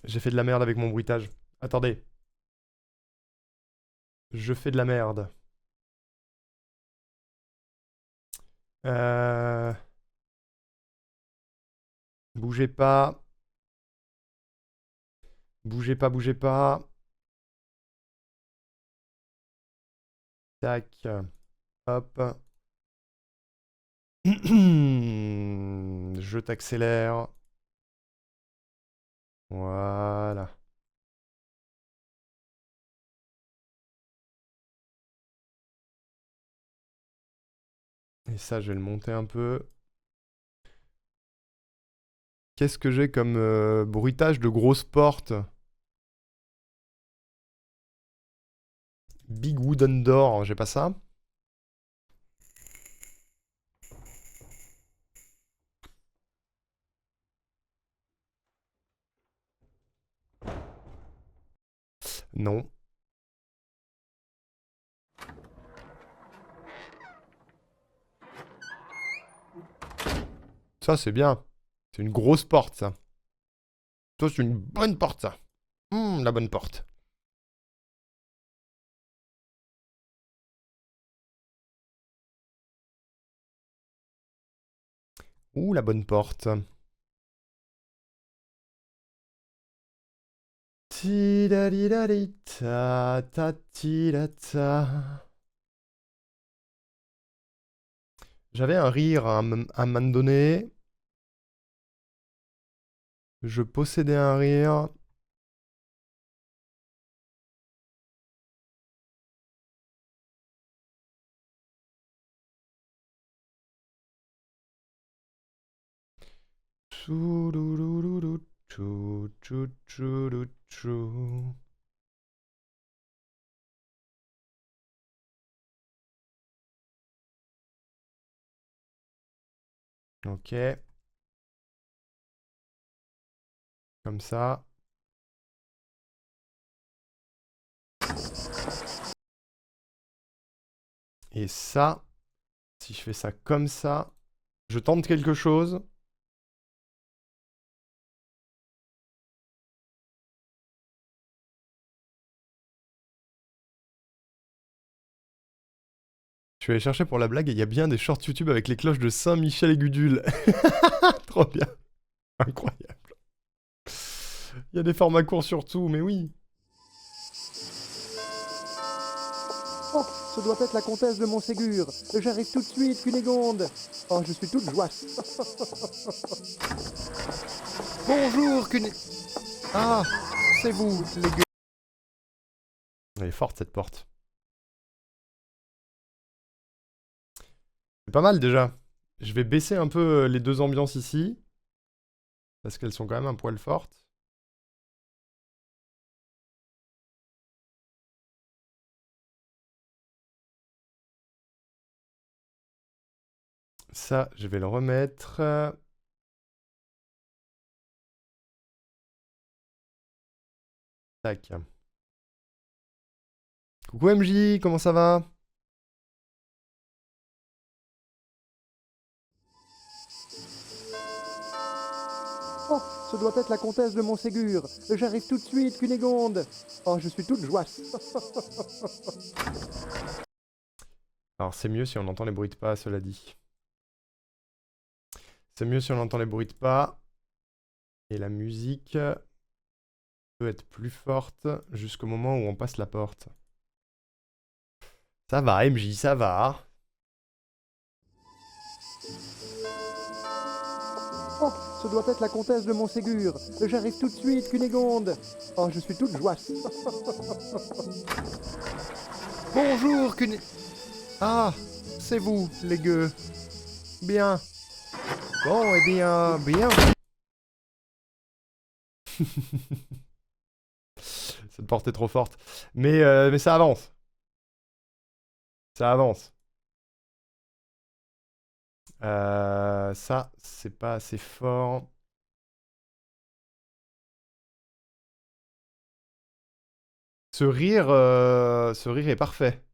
J'ai fait de la merde avec mon bruitage. Attendez. Je fais de la merde. Euh... Bougez pas. Bougez pas, bougez pas. Tac. Hop. Je t'accélère. Voilà. Et ça, je vais le monter un peu. Qu'est-ce que j'ai comme bruitage de grosses portes? Big Wooden Door, j'ai pas ça? Non. Ça, c'est bien. C'est une grosse porte, ça. Ça, c'est une bonne porte, ça. La bonne porte. Ouh, la bonne porte. Tidadidadita, ta, tidata. J'avais un rire à un moment donné. Je possédais un rire. Tchouloulouloulou, tchou, tchou, tchoulou, tchou. Ok. Comme ça. Et ça, si je fais ça comme ça, je tente quelque chose. Je suis allé chercher pour la blague et il y a bien des shorts YouTube avec les cloches de Saint-Michel et Gudule. Trop bien. Incroyable. Il y a des formats courts surtout, mais oui. Oh, ce doit être la comtesse de Montségur. J'arrive tout de suite, Cunégonde. Oh, je suis toute joie. Bonjour, Ah, c'est vous, les gueux. Elle est forte, cette porte. C'est pas mal, déjà. Je vais baisser un peu les deux ambiances ici. Parce qu'elles sont quand même un poil fortes. Ça, je vais le remettre. Tac. Coucou MJ, comment ça va? Oh, ce doit être la comtesse de Montségur. J'arrive tout de suite, Cunégonde. Oh, je suis toute joie. Alors c'est mieux si on entend les bruits de pas, cela dit. C'est mieux si on entend les bruits de pas. Et la musique peut être plus forte jusqu'au moment où on passe la porte. Ça va, MJ, ça va. Oh, ce doit être la comtesse de Montségur. J'arrive tout de suite, Cunégonde. Oh, je suis toute joie. Bonjour, Ah, c'est vous, les gueux. Bien. Bon, eh bien, bien. Cette porte est trop forte. Mais ça avance. Ça avance. Ça, c'est pas assez fort. Ce rire est parfait.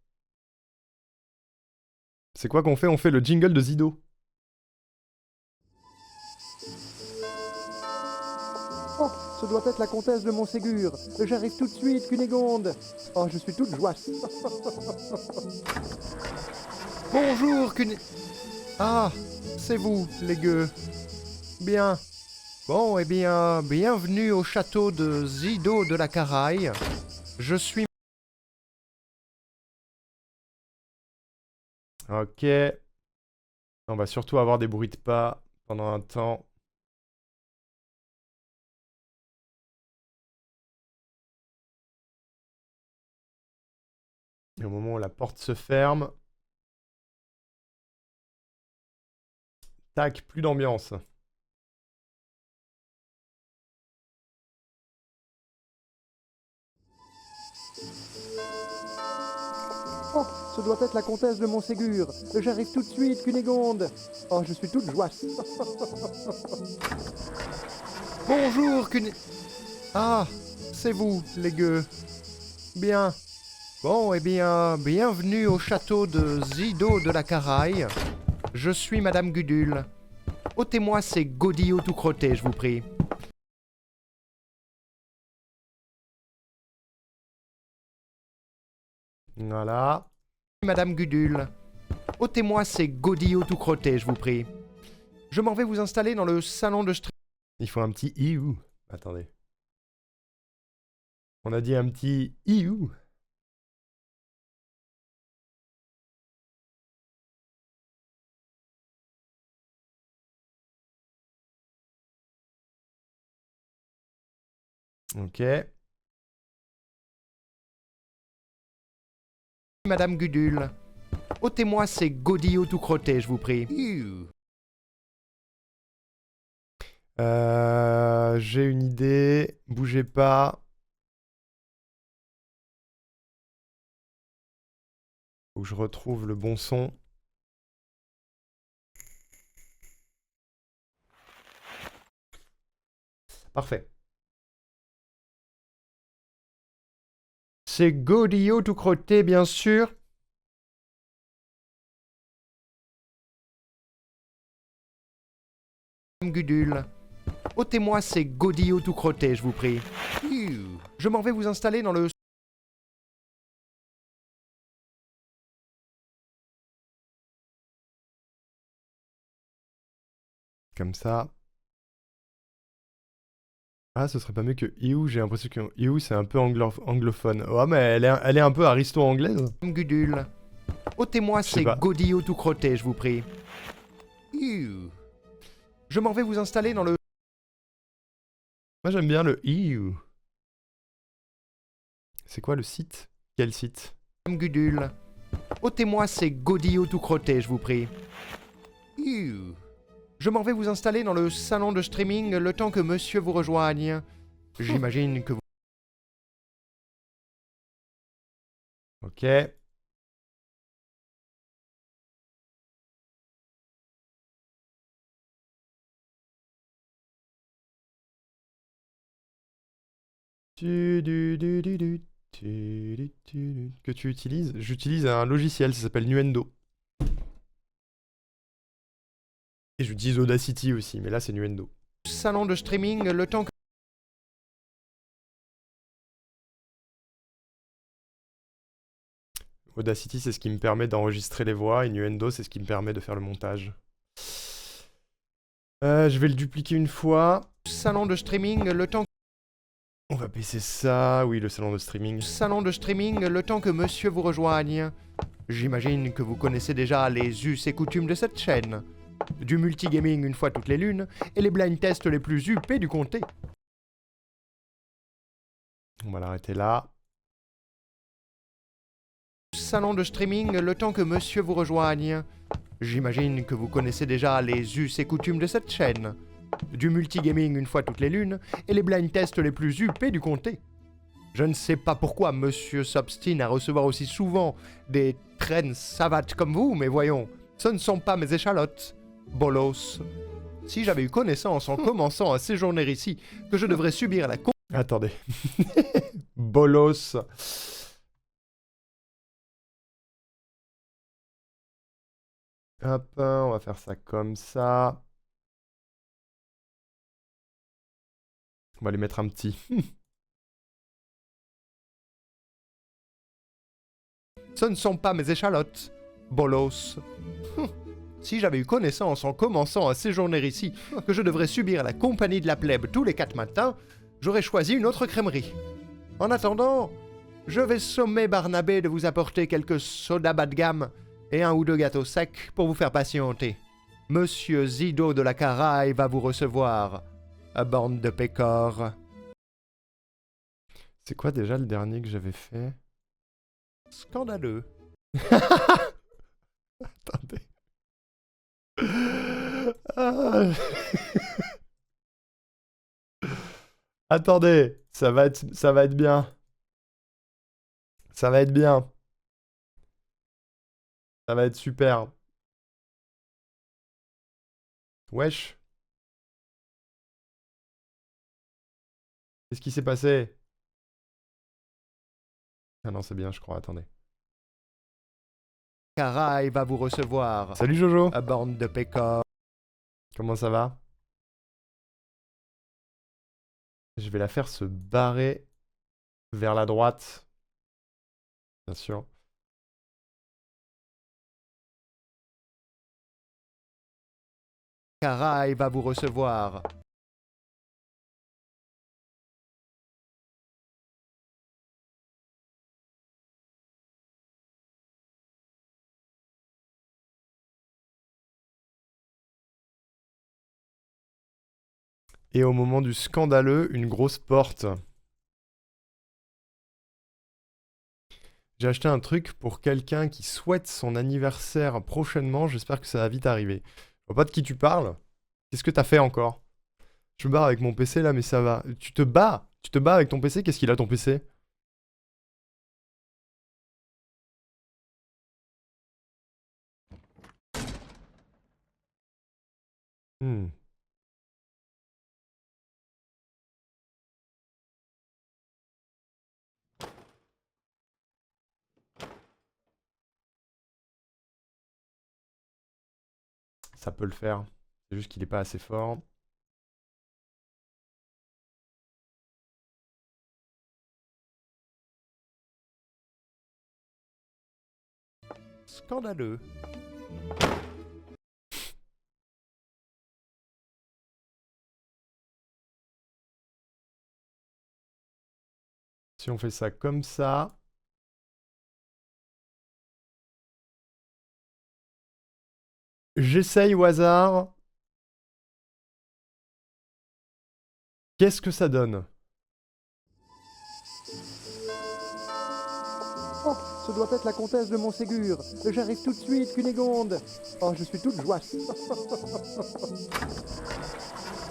C'est quoi qu'on fait? On fait le jingle de Zido. Oh, ce doit être la comtesse de Montségur. J'arrive tout de suite, Cunégonde. Oh, je suis toute joie. Bonjour, Ah, c'est vous, les gueux. Bien. Bon, eh bien, bienvenue au château de Zido de la Caraï. Je suis... Ok. On va surtout avoir des bruits de pas pendant un temps. Et au moment où la porte se ferme... Tac, plus d'ambiance. Oh, ce doit être la comtesse de Montségur. J'arrive tout de suite, Cunégonde. Oh, je suis toute joie. Bonjour, Ah, c'est vous, les gueux. Bien. Bon, eh bien, bienvenue au château de Zido de la Caraï. Je suis Madame Gudule. Ôtez-moi ces godillots tout crottés, je vous prie. Voilà. Madame Gudule. Ôtez-moi ces godillots tout crottés, je vous prie. Je m'en vais vous installer dans le salon de stream. Il faut un petit iou. Attendez. On a dit un petit iou. Ok. Madame Gudule. Ôtez-moi ces godillots tout crottés, je vous prie. J'ai une idée. Bougez pas. Faut que je retrouve le bon son. Parfait. C'est godillots tout crottés, bien sûr. Gudule. Ôtez-moi ces godillots tout crottés, je vous prie. Je m'en vais vous installer dans le... Comme ça. Ah, ce serait pas mieux que EU, j'ai l'impression que EU c'est un peu anglophone. Ouais, mais elle est un peu aristo-anglaise. Gudule. Ôtez-moi Je sais ces pas. godillots tout crottés, je vous prie. Je m'en vais vous installer dans le... Moi j'aime bien le EU. C'est quoi le site? Quel site? Gudule. Ôtez-moi ces godillots tout crottés, je vous prie. Je m'en vais vous installer dans le salon de streaming le temps que monsieur vous rejoigne. J'imagine que vous... Ok. Que tu utilises? J'utilise un logiciel, ça s'appelle Nuendo. Et j'utilise Audacity aussi, mais là c'est Nuendo. Salon de streaming le temps que... Audacity c'est ce qui me permet d'enregistrer les voix et Nuendo c'est ce qui me permet de faire le montage. Je vais le dupliquer une fois. Salon de streaming le temps... On va baisser ça, oui le salon de streaming. Salon de streaming le temps que monsieur vous rejoigne. J'imagine que vous connaissez déjà les us et coutumes de cette chaîne. Du multigaming une fois toutes les lunes et les blind tests les plus huppés du comté. On va l'arrêter là. Salon de streaming le temps que monsieur vous rejoigne. J'imagine que vous connaissez déjà les us et coutumes de cette chaîne. Du multigaming une fois toutes les lunes et les blind tests les plus huppés du comté. Je ne sais pas pourquoi monsieur s'obstine à recevoir aussi souvent des traînes savates comme vous, mais voyons, ce ne sont pas mes échalotes. Bolos. Si j'avais eu connaissance en commençant à séjourner ici que je devrais subir la... Attendez. Bolos. Hop, on va faire ça comme ça. On va lui mettre un petit. Ce ne sont pas mes échalotes. Bolos. Si j'avais eu connaissance en commençant à séjourner ici que je devrais subir la compagnie de la plèbe tous les 4 matins, j'aurais choisi une autre crèmerie. En attendant, je vais sommer Barnabé de vous apporter quelques sodas bas de gamme et un ou deux gâteaux secs pour vous faire patienter. Monsieur Zido de la Caraïbe va vous recevoir, à bande de pécores. C'est quoi déjà le dernier que j'avais fait? Scandaleux. Attendez. Ah. Attendez, ça va être bien. Ça va être bien. Ça va être super. Wesh. Qu'est-ce qui s'est passé? Ah non, c'est bien, je crois. Attendez. Caraïbe va vous recevoir, Salut Jojo. à bande de pécores. Comment ça va? Je vais la faire se barrer vers la droite. Bien sûr. Caraïbe va vous recevoir. Et au moment du scandaleux, une grosse porte. J'ai acheté un truc pour quelqu'un qui souhaite son anniversaire prochainement. J'espère que ça va vite arriver. Je vois pas de qui tu parles. Qu'est-ce que t'as fait encore? Je me barre avec mon PC là, mais ça va. Tu te bats? Tu te bats avec ton PC? Qu'est-ce qu'il a ton PC? Hmm. Ça peut le faire. C'est juste qu'il est pas assez fort. Scandaleux. Si on fait ça comme ça... J'essaye au hasard. Qu'est-ce que ça donne? Oh, ce doit être la comtesse de Montségur. J'arrive tout de suite, Cunégonde. Oh, je suis toute joie.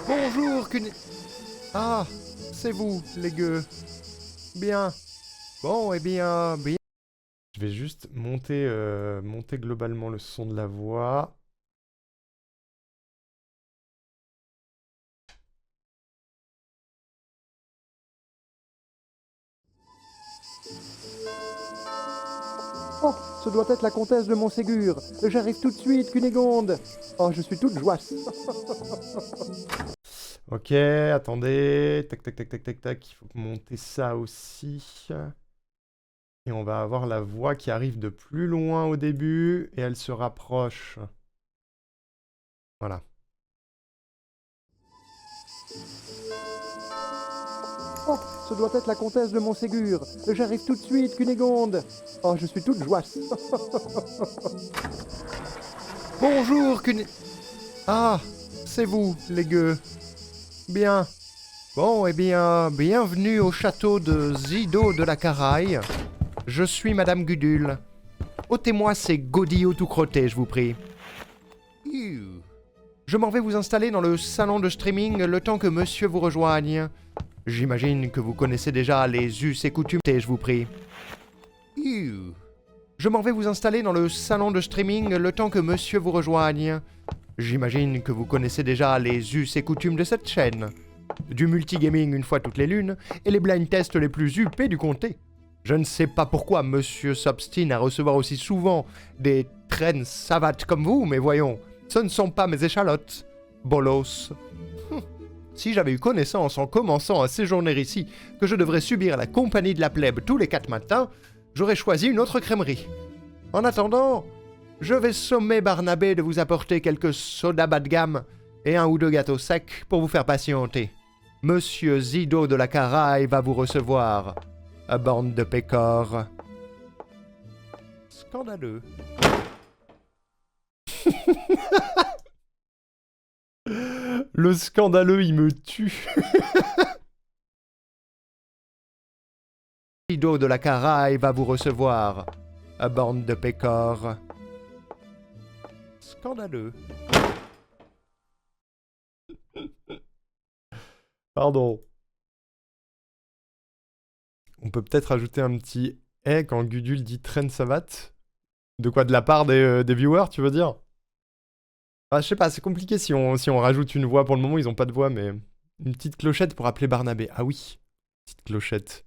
Bonjour, Ah, c'est vous, les gueux. Bien. Bon, eh bien, bien. Je vais juste monter, monter globalement le son de la voix. Oh, ce doit être la comtesse de Montségur. J'arrive tout de suite, Cunégonde. Oh, je suis toute joie. Ok, attendez. Tac, tac, tac, tac, tac, tac. Il faut monter ça aussi. Et on va avoir la voix qui arrive de plus loin au début et elle se rapproche. Voilà. Oh, ce doit être la comtesse de Montségur. J'arrive tout de suite, Cunégonde. Oh, je suis toute joie. Bonjour, Ah, c'est vous, les gueux. Bien. Bon, eh bien, bienvenue au château de Zido de la Caraï. Je suis Madame Gudule. Ôtez-moi ces godillots tout crottés, je vous prie. Je m'en vais vous installer dans le salon de streaming le temps que monsieur vous rejoigne. J'imagine que vous connaissez déjà les us et coutumes, je vous prie. Je m'en vais vous installer dans le salon de streaming le temps que monsieur vous rejoigne. J'imagine que vous connaissez déjà les us et coutumes de cette chaîne. Du multigaming une fois toutes les lunes et les blind tests les plus huppés du comté. Je ne sais pas pourquoi monsieur s'obstine à recevoir aussi souvent des traînes savates comme vous, mais voyons, ce ne sont pas mes échalotes. Bolos. Si j'avais eu connaissance en commençant à séjourner ici que je devrais subir la compagnie de la plèbe tous les 4 matins, j'aurais choisi une autre crèmerie. En attendant, je vais sommer Barnabé de vous apporter quelques sodas bas de gamme et un ou deux gâteaux secs pour vous faire patienter. Monsieur Zido de la Caraï va vous recevoir. À bande de pécores. Scandaleux. Le scandaleux, il me tue. Zido de la Caraï va vous recevoir. À bande de pécores. Scandaleux. Pardon. On peut peut-être ajouter un petit « eh » quand Gudule dit « traîne savate ». De quoi? De la part des viewers, tu veux dire? Ah, je sais pas, c'est compliqué si on rajoute une voix. Pour le moment, ils ont pas de voix, mais... Une petite clochette pour appeler Barnabé. Ah oui, petite clochette.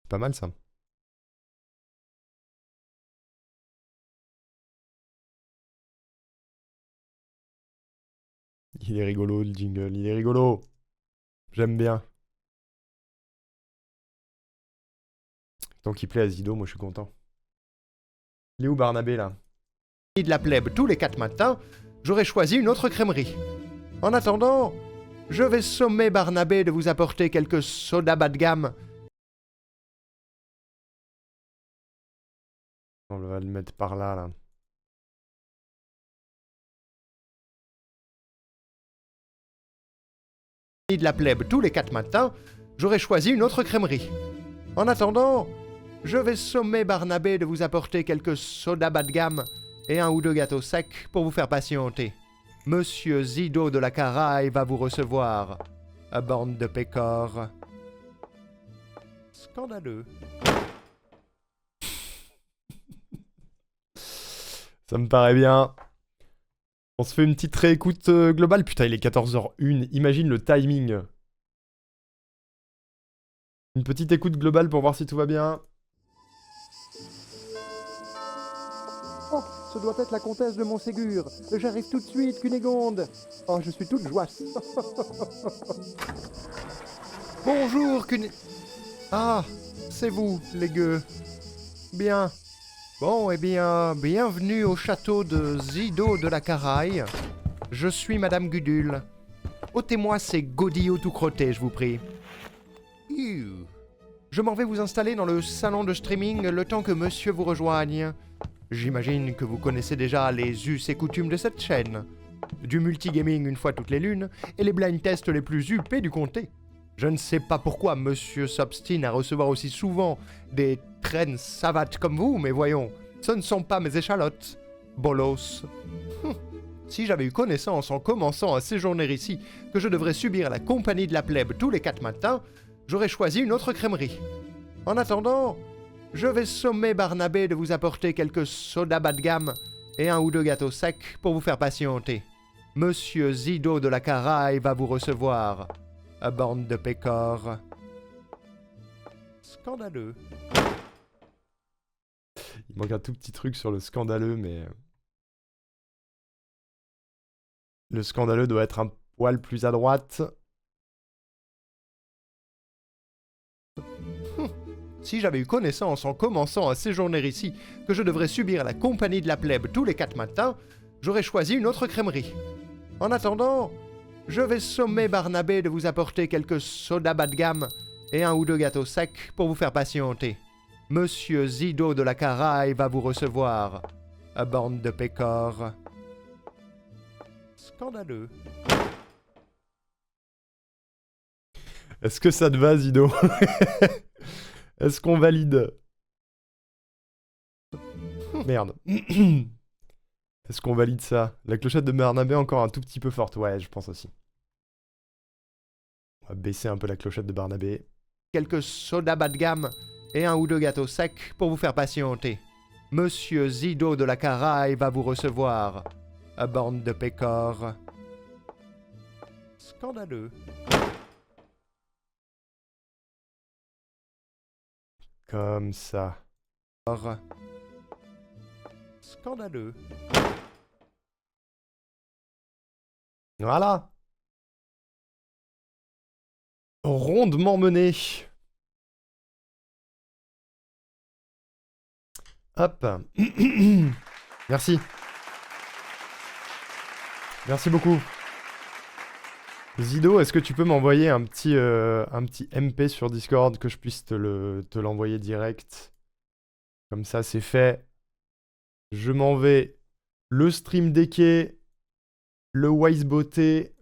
Pas mal, ça. Il est rigolo, le jingle. Il est rigolo. J'aime bien. Tant qu'il plaît à Zido, moi, je suis content. Il est où, Barnabé, là? De la plèbe tous les 4 matins, j'aurais choisi une autre crèmerie. En attendant, je vais sommer Barnabé de vous apporter quelques sodas bas de gamme. On va le mettre par là, là. De la plèbe tous les 4 matins, j'aurais choisi une autre crèmerie. En attendant, je vais sommer Barnabé de vous apporter quelques sodas bas de gamme et un ou deux gâteaux secs pour vous faire patienter. Monsieur Zido de la Caraï va vous recevoir. À bande de pécores. Scandaleux. Ça me paraît bien. On se fait une petite réécoute globale. Putain, il est 14h01. Imagine le timing. Une petite écoute globale pour voir si tout va bien. Oh, ce doit être la comtesse de Montségur. J'arrive tout de suite, Cunégonde. Oh, je suis toute joie. Bonjour, Ah, c'est vous, les gueux. Bien. Bon, eh bien, bienvenue au château de Zido de la Caraï. Je suis Madame Gudule. Ôtez-moi ces godillots tout crottés, je vous prie. Je m'en vais vous installer dans le salon de streaming le temps que monsieur vous rejoigne. J'imagine que vous connaissez déjà les us et coutumes de cette chaîne. Du multigaming une fois toutes les lunes et les blind tests les plus huppés du comté. Je ne sais pas pourquoi monsieur s'obstine à recevoir aussi souvent des traînes savates comme vous, mais voyons, ce ne sont pas mes échalotes. Bolos. Si j'avais eu connaissance en commençant à séjourner ici que je devrais subir la compagnie de la plèbe tous les 4 matins, j'aurais choisi une autre crèmerie. En attendant, je vais sommer Barnabé de vous apporter quelques sodas bas de gamme et 1 ou 2 gâteaux secs pour vous faire patienter. Monsieur Zido de la Caraï va vous recevoir. À bande de pécores. Scandaleux. Il manque un tout petit truc sur le scandaleux, mais... Le scandaleux doit être un poil plus à droite. Si j'avais eu connaissance en commençant à séjourner ici que je devrais subir la compagnie de la plèbe tous les 4 matins, j'aurais choisi une autre crèmerie. En attendant, je vais sommer Barnabé de vous apporter quelques sodas bas de gamme et 1 ou 2 gâteaux secs pour vous faire patienter. Monsieur Zido de la Caraï va vous recevoir. À bande de pécores. Scandaleux. Est-ce que ça te va, Zido? Est-ce qu'on valide? Merde. Est-ce qu'on valide ça? La clochette de Barnabé est encore un tout petit peu forte. Ouais, je pense aussi. On va baisser un peu la clochette de Barnabé. Quelques sodas bas de gamme et 1 ou 2 gâteaux secs pour vous faire patienter. Monsieur Zido de la Caraï va vous recevoir. À bande de pécores. Scandaleux. Comme ça. Scandaleux. Voilà. Rondement mené. Hop. Merci. Merci beaucoup. Zido, est-ce que tu peux m'envoyer un petit MP sur Discord que je puisse te l'envoyer direct? Comme ça, c'est fait. Je m'en vais. Le stream decké, le Wise Beauté.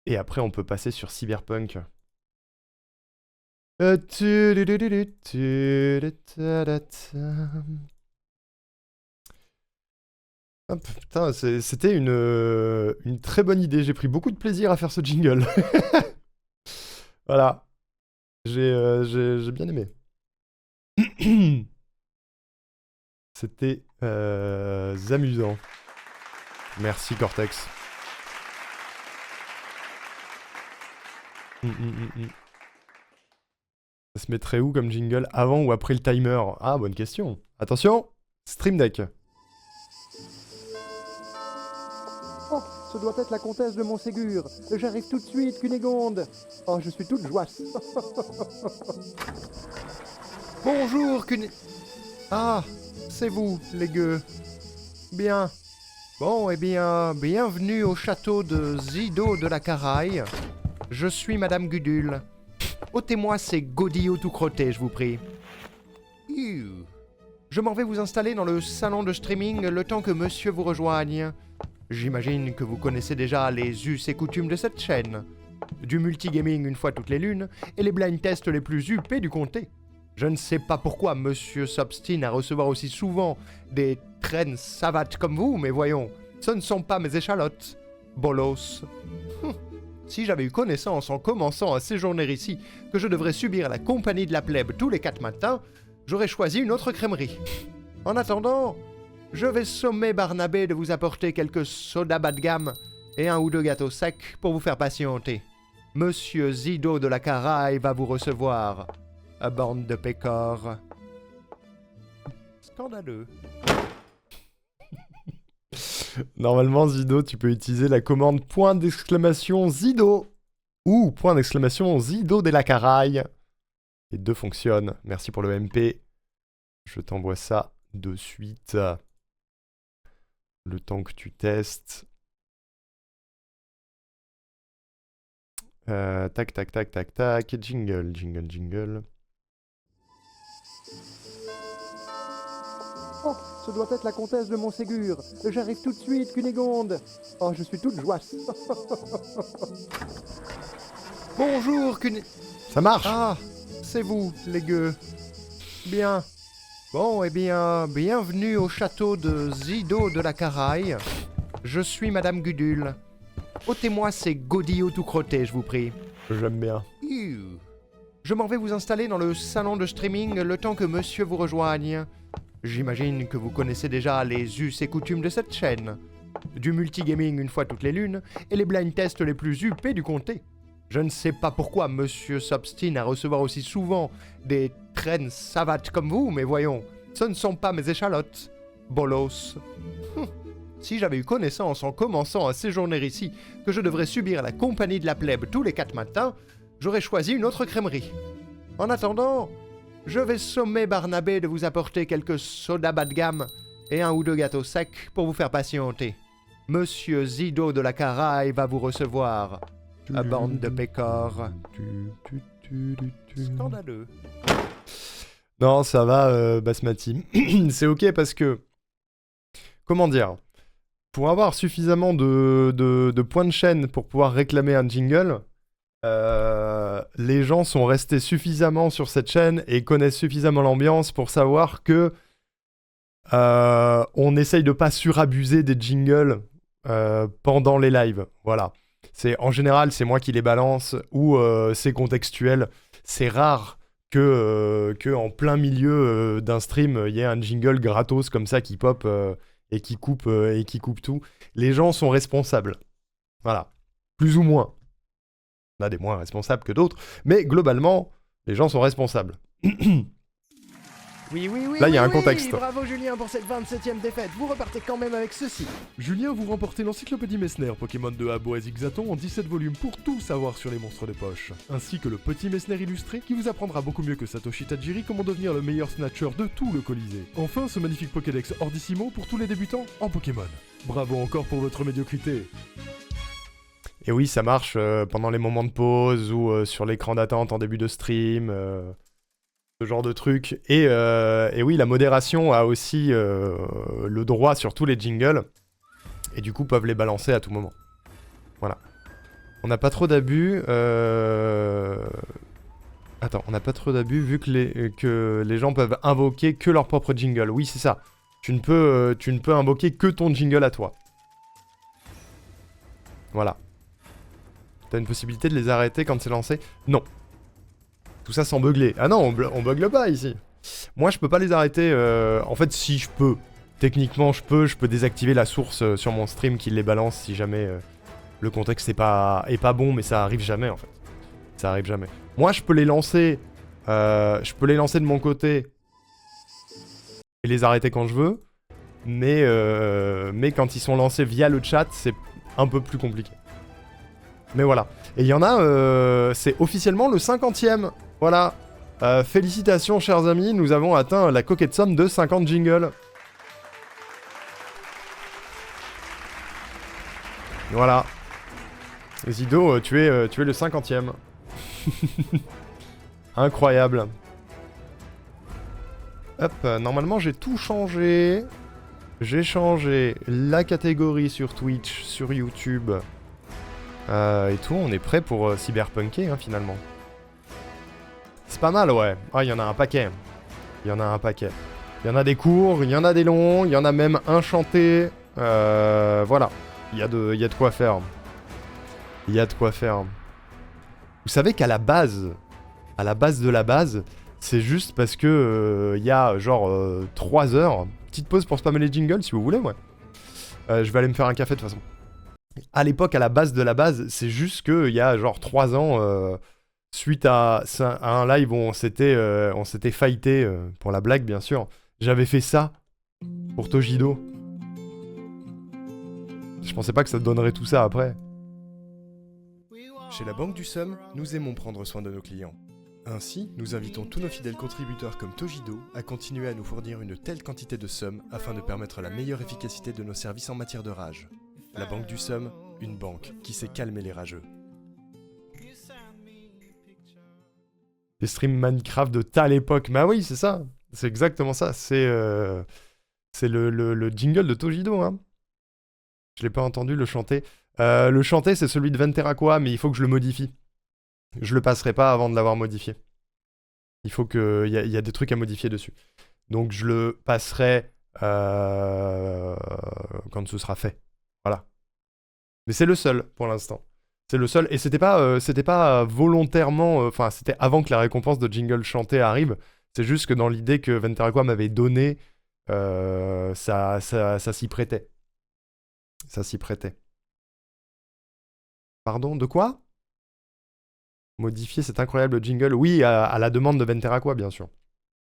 Et après, on peut passer sur Cyberpunk. Hop, putain, c'était une très bonne idée. J'ai pris beaucoup de plaisir à faire ce jingle. Voilà. J'ai bien aimé. C'était amusant. Merci, Cortex. Ça se mettrait où comme jingle? Avant ou après le timer? Ah, bonne question. Attention, Stream Deck. Oh, ce doit être la comtesse de Montségur. J'arrive tout de suite, Cunégonde. Oh, je suis toute joie. Bonjour, Ah, c'est vous, les gueux. Bien. Bon, eh bien, bienvenue au château de Zido de la Caraï. Je suis Madame Gudule. Ôtez-moi ces godillots tout crottés, je vous prie. Je m'en vais vous installer dans le salon de streaming le temps que monsieur vous rejoigne. J'imagine que vous connaissez déjà les us et coutumes de cette chaîne. Du multigaming une fois toutes les lunes et les blind tests les plus huppés du comté. Je ne sais pas pourquoi monsieur s'obstine à recevoir aussi souvent des traînes savates comme vous, mais voyons, ce ne sont pas mes échalotes. Bolos. Si j'avais eu connaissance en commençant à séjourner ici que je devrais subir la compagnie de la plèbe tous les 4 matins, j'aurais choisi une autre crèmerie. En attendant, je vais sommer Barnabé de vous apporter quelques sodas bas de gamme et 1 ou 2 gâteaux secs pour vous faire patienter. Monsieur Zido de la Caraï va vous recevoir. À bande de pécores. Scandaleux. Normalement, Zido, tu peux utiliser la commande point d'exclamation Zido ou point d'exclamation Zido de la Caraï. Les deux fonctionnent. Merci pour le MP. Je t'envoie ça de suite. Le temps que tu testes. Tac, tac, tac, tac, tac. Jingle, jingle, jingle. Oh, ce doit être la comtesse de Montségur. J'arrive tout de suite, Cunégonde. Oh, je suis toute joyeuse. Bonjour, Ça marche. Ah, c'est vous, les gueux. Bien. Bon, eh bien, bienvenue au château de Zido de la Caraï. Je suis Madame Gudule. Ôtez-moi ces godillots tout crottés, je vous prie. J'aime bien. Je m'en vais vous installer dans le salon de streaming le temps que monsieur vous rejoigne. J'imagine que vous connaissez déjà les us et coutumes de cette chaîne. Du multigaming une fois toutes les lunes et les blind tests les plus huppés du comté. Je ne sais pas pourquoi monsieur s'obstine à recevoir aussi souvent des traînes savates comme vous, mais voyons, ce ne sont pas mes échalotes. Bolos. Si j'avais eu connaissance en commençant à séjourner ici que je devrais subir la compagnie de la plèbe tous les 4 matins, j'aurais choisi une autre crèmerie. En attendant, je vais sommer Barnabé de vous apporter quelques sodas bas de gamme et un ou deux gâteaux secs pour vous faire patienter. Monsieur Zido de la Caraï va vous recevoir. À bande de pécores. Scandaleux. Non, ça va, Basmati. C'est ok parce que... Comment dire? Pour avoir suffisamment de points de chaîne pour pouvoir réclamer un jingle, les gens sont restés suffisamment sur cette chaîne et connaissent suffisamment l'ambiance pour savoir que on essaye de pas surabuser des jingles pendant les lives. Voilà. En général, c'est moi qui les balance ou c'est contextuel. C'est rare que en plein milieu d'un stream, il y ait un jingle gratos comme ça qui pop et qui coupe tout. Les gens sont responsables. Voilà. Plus ou moins. On a des moins responsables que d'autres, mais globalement, les gens sont responsables. Oui, Là, il y a un contexte. Bravo Julien pour cette 27e défaite. Vous repartez quand même avec ceci. Julien, vous remportez l'encyclopédie Messner Pokémon de Abo et Zigzaton en 17 volumes pour tout savoir sur les monstres de poche, ainsi que le petit Messner illustré qui vous apprendra beaucoup mieux que Satoshi Tajiri comment devenir le meilleur snatcher de tout le Colisée. Enfin, ce magnifique Pokédex Ordissimo pour tous les débutants en Pokémon. Bravo encore pour votre médiocrité. Et oui, ça marche pendant les moments de pause ou sur l'écran d'attente en début de stream, ce genre de truc. Et oui, la modération a aussi le droit sur tous les jingles, et du coup peuvent les balancer à tout moment. Voilà. On n'a pas trop d'abus. Attends, on n'a pas trop d'abus vu que les gens peuvent invoquer que leur propre jingle. Oui, c'est ça. Tu ne peux invoquer que ton jingle à toi. Voilà. T'as une possibilité de les arrêter quand c'est lancé? Non. Tout ça sans bugler. Ah non, on bugle pas ici. Moi, je peux pas les arrêter. En fait, si je peux. Techniquement, je peux désactiver la source sur mon stream qui les balance si jamais le contexte est pas bon, mais ça arrive jamais en fait. Ça arrive jamais. Moi, je peux les lancer. Je peux les lancer de mon côté et les arrêter quand je veux. Mais quand ils sont lancés via le chat, c'est un peu plus compliqué. Mais voilà. Et il y en a, c'est officiellement le 50e. Voilà. Félicitations, chers amis, nous avons atteint la coquette somme de 50 jingles. Voilà. Zido, tu es le 50e. Incroyable. Hop, normalement j'ai tout changé. J'ai changé la catégorie sur Twitch, sur YouTube. Et tout, on est prêt pour cyberpunker hein, finalement. C'est pas mal, ouais. Ah, il y en a un paquet. Il y en a un paquet. Il y en a des courts, il y en a des longs, il y en a même un chanté. Voilà. Il y a de quoi faire. Il y a de quoi faire. Vous savez qu'à la base de la base, c'est juste parce que il y a genre 3 heures. Petite pause pour spammer les jingles si vous voulez, ouais. Je vais aller me faire un café de toute façon. À l'époque, à la base de la base, c'est juste qu'il y a genre 3 ans, suite à un live où on s'était fighté, pour la blague bien sûr, j'avais fait ça pour Tojido. Je pensais pas que ça donnerait tout ça après. Chez la Banque du Somme, nous aimons prendre soin de nos clients. Ainsi, nous invitons tous nos fidèles contributeurs comme Tojido à continuer à nous fournir une telle quantité de sommes afin de permettre la meilleure efficacité de nos services en matière de rage. La Banque du Somme, une banque qui sait calmer les rageux. Les streams Minecraft de telle époque, bah oui, c'est ça. C'est exactement ça. C'est le jingle de Tojido, hein. Je l'ai pas entendu le chanter. Le chanter, c'est celui de Venteraqua, mais il faut que je le modifie. Je le passerai pas avant de l'avoir modifié. Il faut que... Il y a des trucs à modifier dessus. Donc je le passerai quand ce sera fait. Voilà. Mais c'est le seul, pour l'instant. C'est le seul. Et c'était pas volontairement... Enfin, c'était avant que la récompense de jingle chanté arrive. C'est juste que dans l'idée que Venteraqua m'avait donné, ça s'y prêtait. Ça s'y prêtait. Pardon, de quoi ? Modifier cet incroyable jingle. Oui, à la demande de Venteraqua, bien sûr.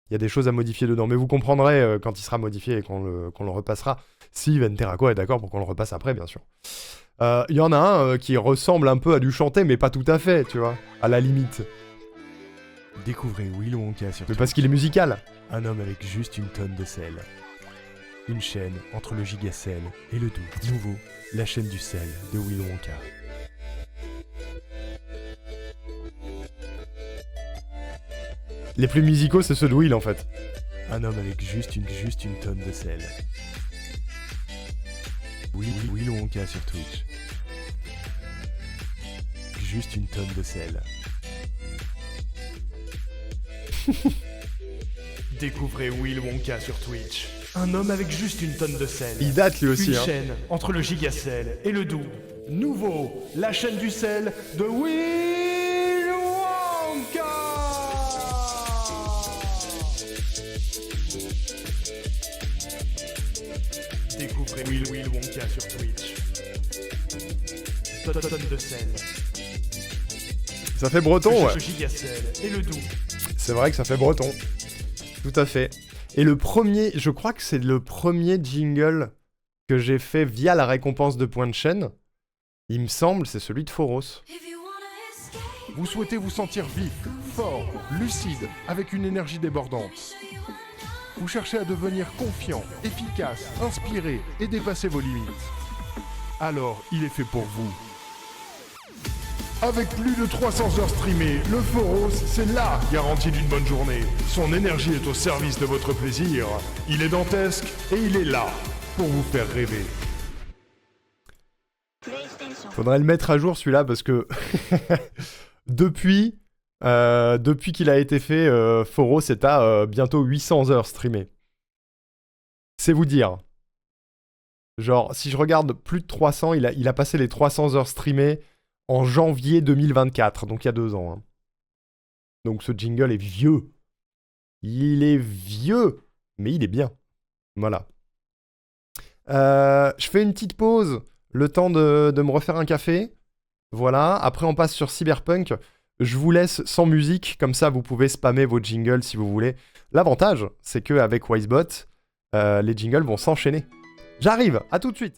Il y a des choses à modifier dedans, mais vous comprendrez quand il sera modifié et qu'on le repassera. Si Venteraqua est d'accord pour qu'on le repasse après, bien sûr. Il y en a un qui ressemble un peu à du chanté, mais pas tout à fait, tu vois, à la limite. Découvrez Willy Wonka sur Mais parce qu'il est musical. Un homme avec juste une tonne de sel. Une chaîne entre le gigacel et le doux. Nouveau, la chaîne du sel de Willy Wonka. Les plus musicaux, c'est ceux de Will, en fait. Un homme avec juste une tonne de sel. Willy Wonka sur Twitch. Juste une tonne de sel. Découvrez Willy Wonka sur Twitch. Un homme avec juste une tonne de sel. Il date lui aussi, Une hein. chaîne entre le gigacel et le doux. Nouveau, la chaîne du sel de Willy Wonka. Découvrez Willy Wonka sur Twitch. Tonne de sel. Ça fait breton, ouais. Le gigacel et le doux. C'est vrai que ça fait breton. Tout à fait. Et le premier, je crois que c'est le premier jingle que j'ai fait via la récompense de points de chaîne. Il me semble, c'est celui de Foros. Vous souhaitez vous sentir vif, fort, lucide, avec une énergie débordante. Vous cherchez à devenir confiant, efficace, inspiré et dépasser vos limites. Alors, il est fait pour vous. Avec plus de 300 heures streamées, le Foros, c'est la garantie d'une bonne journée. Son énergie est au service de votre plaisir. Il est dantesque et il est là pour vous faire rêver. Faudrait le mettre à jour celui-là parce que depuis qu'il a été fait, Foros est à bientôt 800 heures streamées. C'est vous dire. Genre, si je regarde plus de 300, il a passé les 300 heures streamées en janvier 2024, donc il y a 2 ans. Hein. Donc ce jingle est vieux. Il est vieux, mais il est bien. Voilà. Je fais une petite pause, le temps de me refaire un café. Voilà, après on passe sur Cyberpunk. Je vous laisse sans musique, comme ça vous pouvez spammer vos jingles si vous voulez. L'avantage, c'est qu'avec Wisebot, les jingles vont s'enchaîner. J'arrive, à tout de suite.